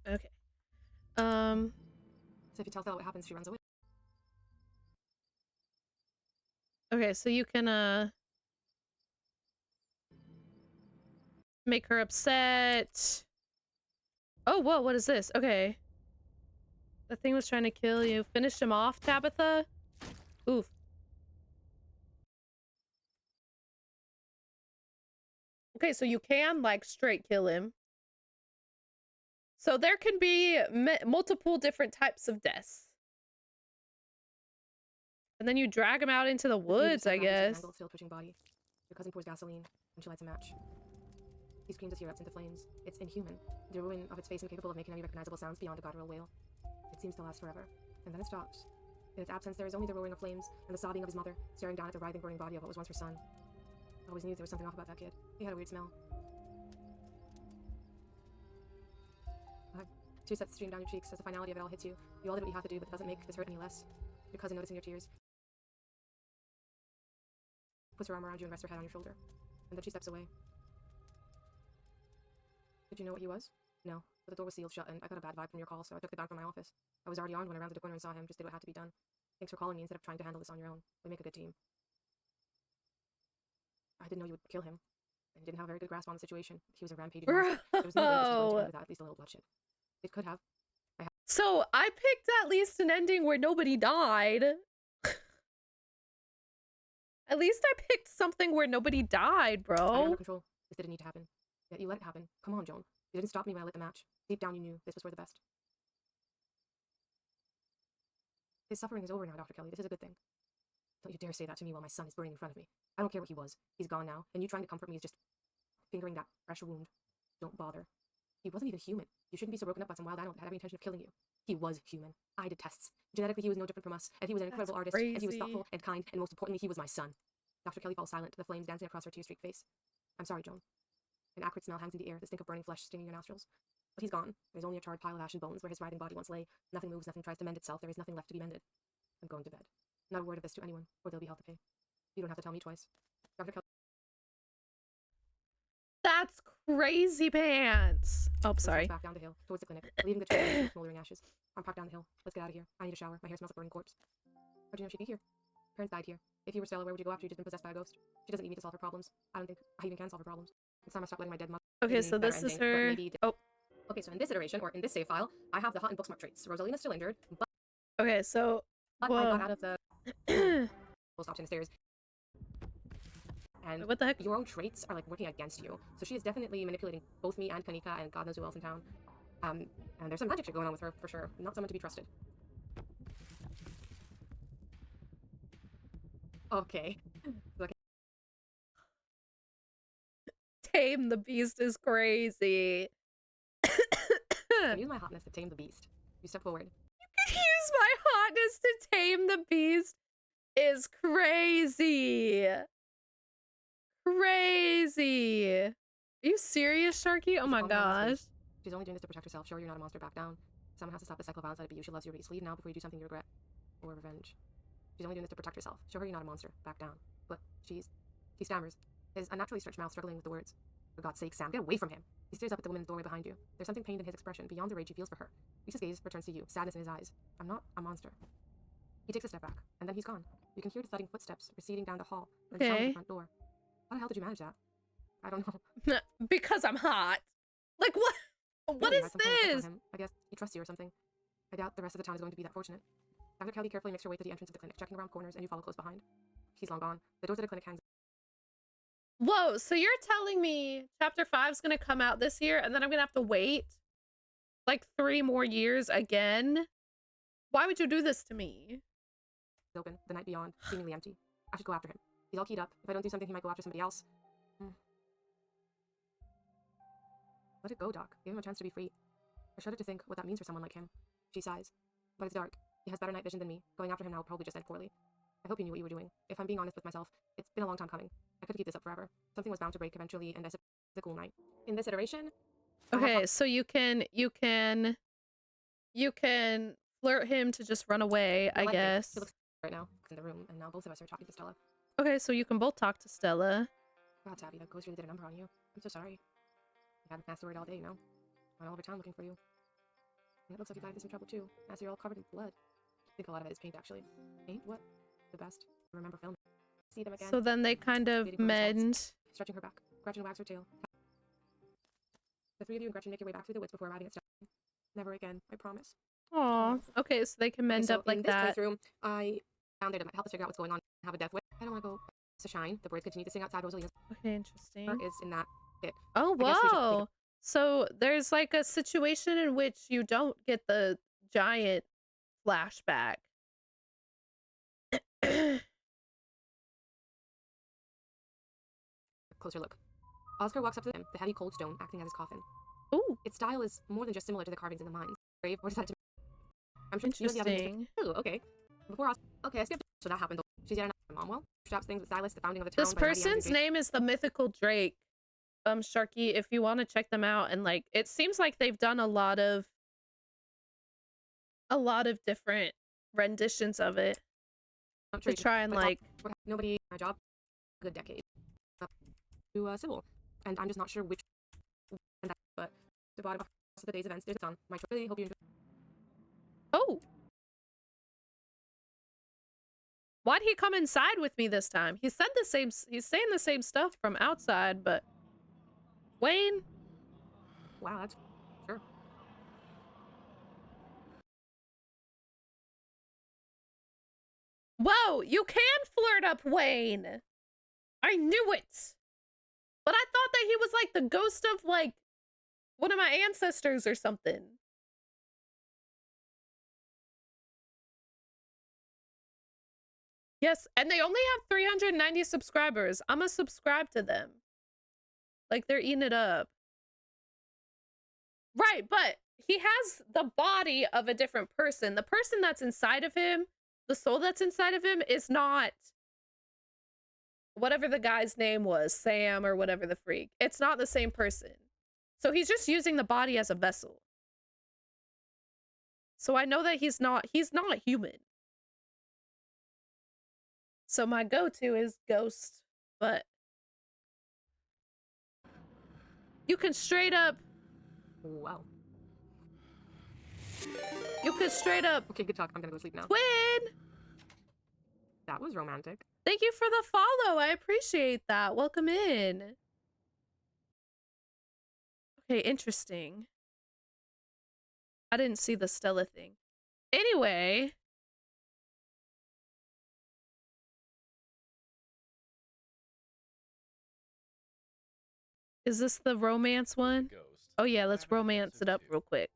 19th. Okay. So if you tell Stella what happens, she runs away. Okay, so you can make her upset. Oh, whoa, what is this? Okay. The thing was trying to kill you. Finish him off, Tabitha? Oof. Okay, so you can, like, straight kill him. So there can be multiple different types of deaths. And then you drag him out into the woods, I guess. Still twitching body. Your cousin pours gasoline, and she lights a match. He screams as he erupts into flames. It's inhuman. The ruin of its face incapable of making any recognizable sounds beyond a guttural wail. It seems to last forever. And then it stops. In its absence, there is only the roaring of flames and the sobbing of his mother, staring down at the writhing, burning body of what was once her son. I always knew there was something off about that kid. He had a weird smell. Tears that stream down your cheeks as the finality of it all hits you. You all did what you have to do, but it doesn't make this hurt any less. Your cousin, noticing your tears, puts her arm around you and rests her head on your shoulder. And then she steps away. Did you know what he was? No, but the door was sealed shut, and I got a bad vibe from your call, so I took it down from my office. I was already armed when I rounded the corner and saw him, just did what had to be done. Thanks for calling me instead of trying to handle this on your own. We make a good team. I didn't know you would kill him, and you didn't have a very good grasp on the situation. He was a rampaging monster. There was no way this was going to end without at least a little bloodshed. It could have. So I picked at least an ending where nobody died. At least I picked something where nobody died, I'm bro. under control. This didn't need to happen. Yet you let it happen. Come on, Joan. You didn't stop me when I lit the match. Deep down you knew this was for the best. His suffering is over now, Dr. Kelly. This is a good thing. Don't you dare say that to me while my son is burning in front of me. I don't care what he was. He's gone now, and you trying to comfort me is just fingering that fresh wound. Don't bother. He wasn't even human. You shouldn't be so broken up by some wild animal that had every intention of killing you. He was human. I did tests. Genetically, he was no different from us, and he was an incredible artist, and he was thoughtful and kind, and most importantly, he was my son. Dr. Kelly falls silent, the flames dancing across her tear-streaked face. I'm sorry, Joan. An acrid smell hangs in the air, the stink of burning flesh stinging your nostrils. But he's gone. There's only a charred pile of ash and bones where his writhing body once lay. Nothing moves, nothing tries to mend itself. There is nothing left to be mended. I'm going to bed. Not a word of this to anyone, or there'll be hell to pay. You don't have to tell me twice. Dr. Kelly. That's crazy pants. Oh, sorry. Back down the hill, towards the clinic, leaving the trail of smoldering ashes. I'm parked down the hill. Let's get out of here. I need a shower. My hair smells like burning corpse. How'd you know she'd be here? Parents died here. If you were Stella, where would you go after you'd just been possessed by a ghost? She doesn't need me to solve her problems. I don't think I even can solve her problems. It's time I stop letting my dead mother. Okay, so this is her. Oh. Okay, so in this iteration, or in this save file, I have the hot and bookmark traits. Rosalina's still injured, but Okay, so. I got out of the. We'll stop in the stairs. And what the heck? Your own traits are like working against you. So she is definitely manipulating both me and Kanika and God knows who else in town. And there's some magic shit going on with her for sure. Not someone to be trusted. Okay. Tame the beast is crazy. I use my hotness to tame the beast. You step forward. You can use my hotness to tame the beast is crazy. Crazy. Are you serious, Sharky? Oh my gosh. She's only doing this to protect herself. Show her you're not a monster. Back down. Someone has to stop the cycle of violence. Let it be you. She loves you. Just leave now before you do something you regret. Or revenge. She's only doing this to protect herself. Show her you're not a monster. Back down. But he stammers, his unnaturally stretched mouth struggling with the words. For God's sake, Sam, get away from him. He stares up at the woman in the doorway behind you. There's something pained in his expression, beyond the rage he feels for her. Lisa's gaze returns to you, sadness in his eyes. I'm not a monster. He takes a step back, and then he's gone. You can hear the thudding footsteps receding down the hall, and the sound of the front door. How the hell did you manage that? I don't know. Because I'm hot. Like, what? What is this? I guess he trusts you or something. I doubt the rest of the town is going to be that fortunate. Dr. Kelly carefully makes her way to the entrance of the clinic, checking around corners, and you follow close behind. He's long gone. The doors of the clinic hangs. Whoa, so you're telling me chapter 5 is going to come out this year, and then I'm going to have to wait like 3 more years again? Why would you do this to me? Open, the night beyond, seemingly empty. I should go after him. He's all keyed up. If I don't do something, he might go after somebody else. Let it go, Doc. Give him a chance to be free. I shudder to think what that means for someone like him. She sighs. But it's dark. He has better night vision than me. Going after him now will probably just end poorly. I hope you knew what you were doing. If I'm being honest with myself, it's been a long time coming. I couldn't keep this up forever. Something was bound to break eventually, and I said it's a cool night. In this iteration... Okay, so you can flirt him to just run away, I guess. He looks right now in the room, and now both of us are talking to Stella. Okay, so you can both talk to Stella. God, Tabby, that ghost really did a number on you. I'm so sorry. I haven't passed the word all day, you know? Went all over town looking for you. And it looks like you got into some trouble too, as you're all covered in blood. I think a lot of it is paint, actually. Paint? What? The best. I remember filming. See them again. So then they kind of mend. Stretching her back. Gretchen wags her tail. The 3 of you and Gretchen make your way back through the woods before arriving at Stella. Never again, I promise. Aw. Okay, so they can mend up like that. In this playthrough, I found there to help us figure out what's going on. Have a death wish. I don't want to go to shine. The birds continue to sing outside. Rosalina's okay, interesting. is in that bit. Oh, whoa. So there's like a situation in which you don't get the giant flashback. Closer look. Oscar walks up to him, the heavy cold stone acting as his coffin. Ooh. Its style is more than just similar to the carvings in the mines. Brave or decided to I'm sure she was the other Interesting. Ooh, okay. Before us. Okay, I skipped. So that happened. She's yet another mom. Well, straps things with Silas, the founding of the town. This by mighty Andrew person's Drake. name is the Mythical Drake. Sharky, if you want to check them out, and like it seems like they've done a lot of different renditions of it to try and like nobody my job good decade to civil, and I'm just not sure which and that, but the bottom of the day's events there's a ton. My really hope you enjoy. Oh, why'd he come inside with me this time? He said the same, he's saying the same stuff from outside, but Wayne, Wow, that's sure. whoa, you can flirt up Wayne. I knew it. But I thought that he was like the ghost of like one of my ancestors or something. Yes, and they only have 390 subscribers. I'm gonna subscribe to them. Like they're eating it up. Right, but he has the body of a different person. The person that's inside of him, the soul that's inside of him is not whatever the guy's name was, Sam or whatever the freak. It's not the same person. So he's just using the body as a vessel. So I know that he's not human. So my go-to is Ghost, but you can straight up Wow. Okay, good talk. I'm gonna go sleep now. twin. That was romantic. Thank you for the follow. I appreciate that. Welcome in. Okay, interesting. I didn't see the Stella thing. Anyway. Is this the romance one? Ghost. Oh yeah, let's romance it up real quick.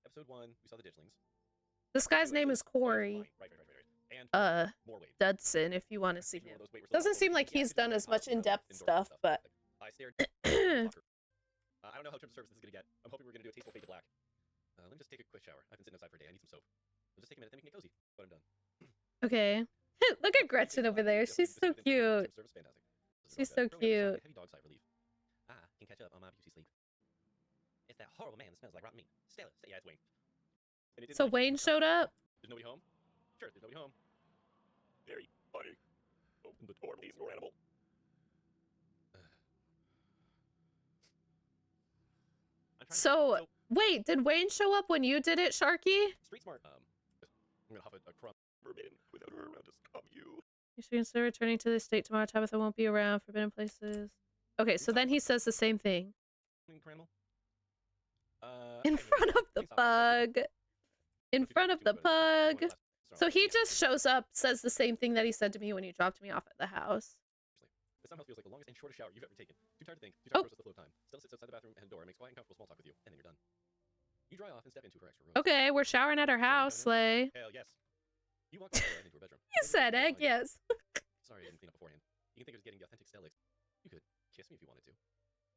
Episode 1, we saw the ditchlings. This guy's name is Corey. Right. And more Wade. Dudson, if you want to see Each one him. of those Wade were still Doesn't seem like yeah, he's done as much in-depth indoor stuff, but I stared. I don't know how terms of service this is gonna get. I'm hoping we're gonna do a tasteful fade to black. Let me just take a quick shower. I've been sitting outside for a day. I need some soap. It'll just take a minute, then we can get cozy. But I'm done. okay. Look at Gretchen over there. She's so cute. She's so cute. Heavy dog sigh of relief. Can catch up on my beauty sleep. It's that horrible man that smells like rotten meat. Stella, yeah, it's Wayne. So Wayne showed up? There's nobody home? Sure, there's nobody home. Very funny. Open the door, please, or animal. So, wait, did Wayne show up when you did it, Sharky? Street smart. I'm gonna huff a crumb. Forbidden. Without her around to scum you. You should consider returning to the estate tomorrow. Tabitha won't be around. Forbidden places. Okay, so then he says the same thing. In front of the pug. In front of the pug. So he just shows up, says the same thing that he said to me when you dropped me off at the house. This somehow feels like the longest and shortest shower you've ever taken. Too tired to think, too tired to process the flow of time. Stella sits outside the bathroom and door and makes quiet and comfortable small talk with you, and then you're done. You dry off and step into her extra room. Okay, we're showering at her house, Slay. Hell yes. You walk into her bedroom. You said egg, yes. Sorry, I didn't clean up beforehand. You can think of it as getting the authentic Stella. You could kiss me if you wanted to.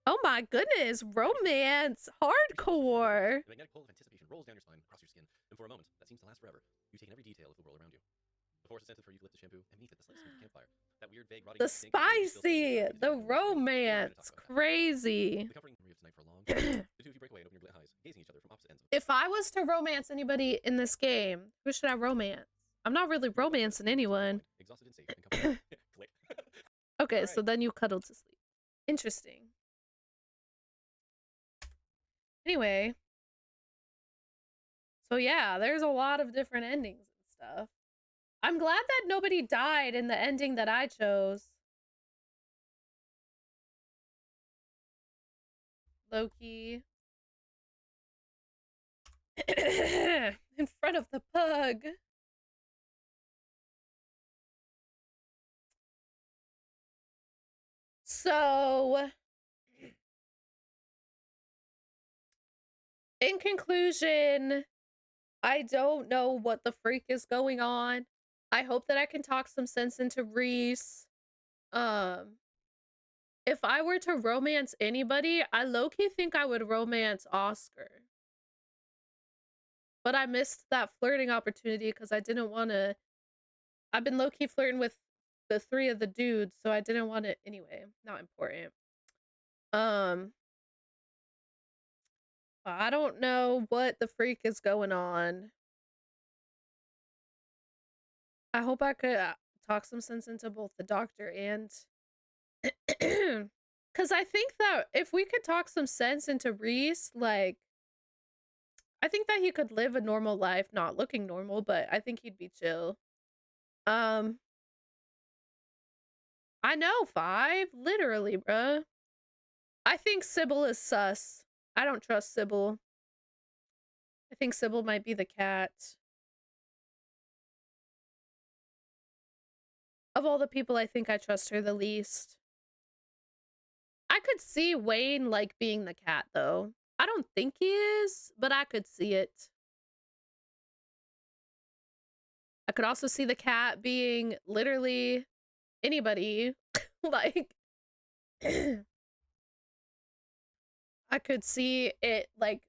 Oh my goodness, romance, hardcore. The magnetic pull of anticipation rolls down your spine, across your skin, and for a moment, that seems to last forever. You take in every detail of the world around you. The force is sensitive for eucalyptus shampoo, and meat at the slight smell of the campfire. That weird, vague, rotting The spicy, the romance, crazy. The comforting memory of tonight for a long time. The two of you break away and open your lit eyes, gazing at each other from opposite ends. If I was to romance anybody in this game, who should I romance? I'm not really romancing anyone. Exhausted and safe and comfortable. Click. Okay, so then you cuddle to sleep. Interesting. Anyway. So yeah, there's a lot of different endings and stuff. I'm glad that nobody died in the ending that I chose. Loki. In front of the pug. So, in conclusion, I don't know what the freak is going on. I hope that I can talk some sense into Reese. If I were to romance anybody, I low-key think I would romance Oscar. But I missed that flirting opportunity because I didn't want to. I've been low key flirting with the 3 of the dudes, so I didn't want to. Anyway, not important. Um, I don't know what the freak is going on. I hope I could talk some sense into both the doctor and. Because I think that if we could talk some sense into Reese, like, I think that he could live a normal life, not looking normal, but I think he'd be chill. Um, I know, 5, literally, bruh. I think Sybil is sus. I don't trust Sybil. I think Sybil might be the cat. Of all the people, I think I trust her the least. I could see Wayne, like, being the cat, though. I don't think he is, but I could see it. I could also see the cat being literally anybody. Like, I could see it, like,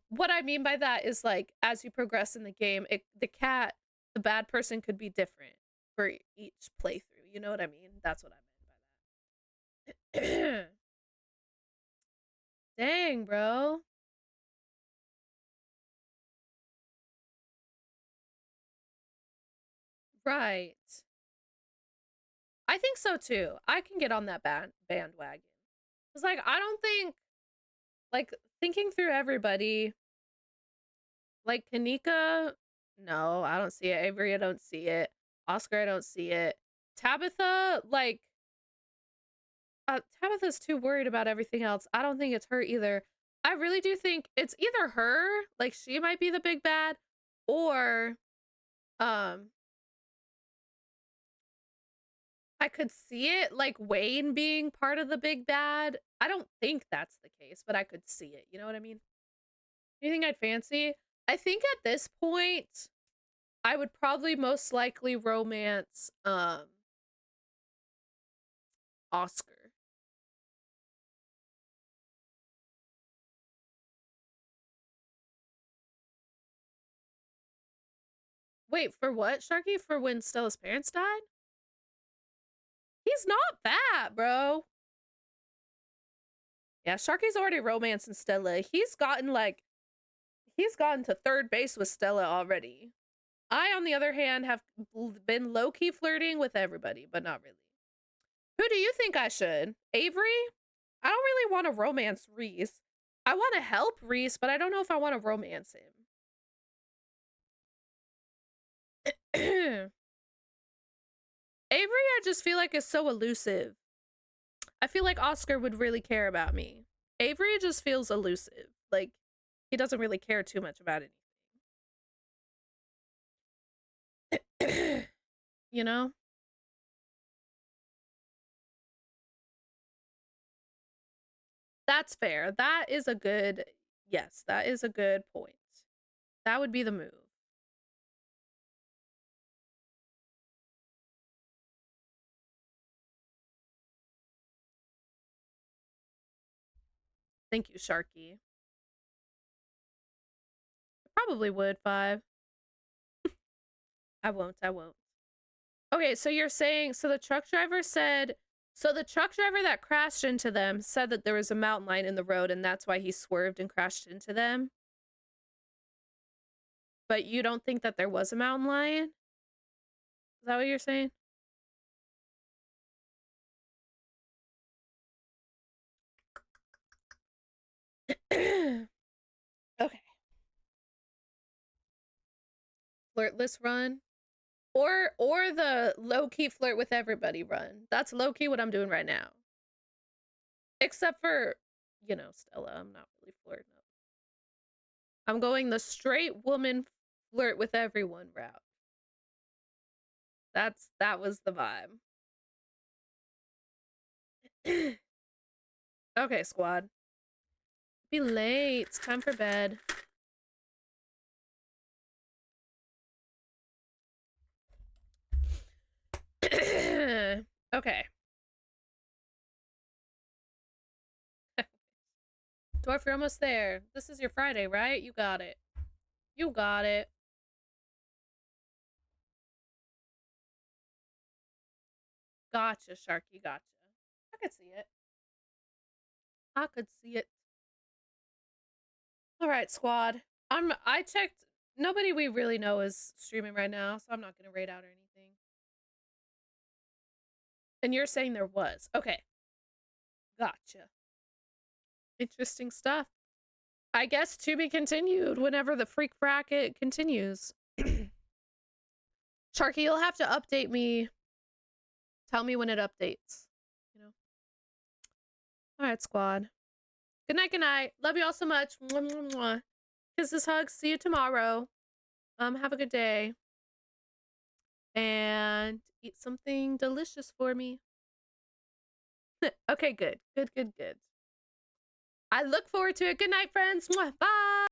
what I mean by that is, like, as you progress in the game, the cat, the bad person could be different for each playthrough. You know what I mean? That's what I meant by that. Dang, bro. Right. I think so too. I can get on that bandwagon. It's like, I don't think, like, thinking through everybody, like, Kanika, no, I don't see it. Avery, I don't see it. Oscar, I don't see it. Tabitha, like, Tabitha's too worried about everything else. I don't think it's her either. I really do think it's either her, like, she might be the big bad, or, um, I could see it, like, Wayne being part of the big bad. I don't think that's the case, but I could see it. You know what I mean? Anything I'd fancy? I think at this point, I would probably most likely romance, Oscar. Wait, for what, Sharky? For when Stella's parents died? He's not that, bro. Yeah, Sharky's already romancing Stella. He's gotten to third base with Stella already. I, on the other hand, have been low-key flirting with everybody, but not really. Who do you think I should? Avery? I don't really want to romance Reese. I want to help Reese, but I don't know if I want to romance him. Avery, I just feel like is so elusive. I feel like Oscar would really care about me. Avery just feels elusive. Like, he doesn't really care too much about anything. You know? That's fair. That is a good, yes, that is a good point. That would be the move. Thank you, Sharky. I probably would, 5. I won't. Okay, so you're saying, so the truck driver that crashed into them said that there was a mountain lion in the road and that's why he swerved and crashed into them? But you don't think that there was a mountain lion? Is that what you're saying? Okay. Flirtless run? Or the low-key flirt with everybody run. That's low-key what I'm doing right now. Except for, you know, Stella. I'm not really flirting up. I'm going the straight woman flirt with everyone route. That was the vibe. Okay, squad. Be late. It's time for bed. Okay. Dwarf, you're almost there. This is your Friday, right? You got it. You got it. Gotcha, Sharky, gotcha. I could see it. I could see it. All right, squad. I checked. Nobody we really know is streaming right now, so I'm not gonna raid out or anything. And you're saying there was. Okay. Gotcha. Interesting stuff. I guess to be continued whenever the freak bracket continues. Sharky, you'll have to update me. Tell me when it updates. You know. All right, squad. Good night, good night. Love you all so much. Mwah, mwah, mwah. Kisses, hugs. See you tomorrow. Have a good day. And eat something delicious for me. Okay, good. Good, good, good. I look forward to it. Good night, friends. Mwah. Bye.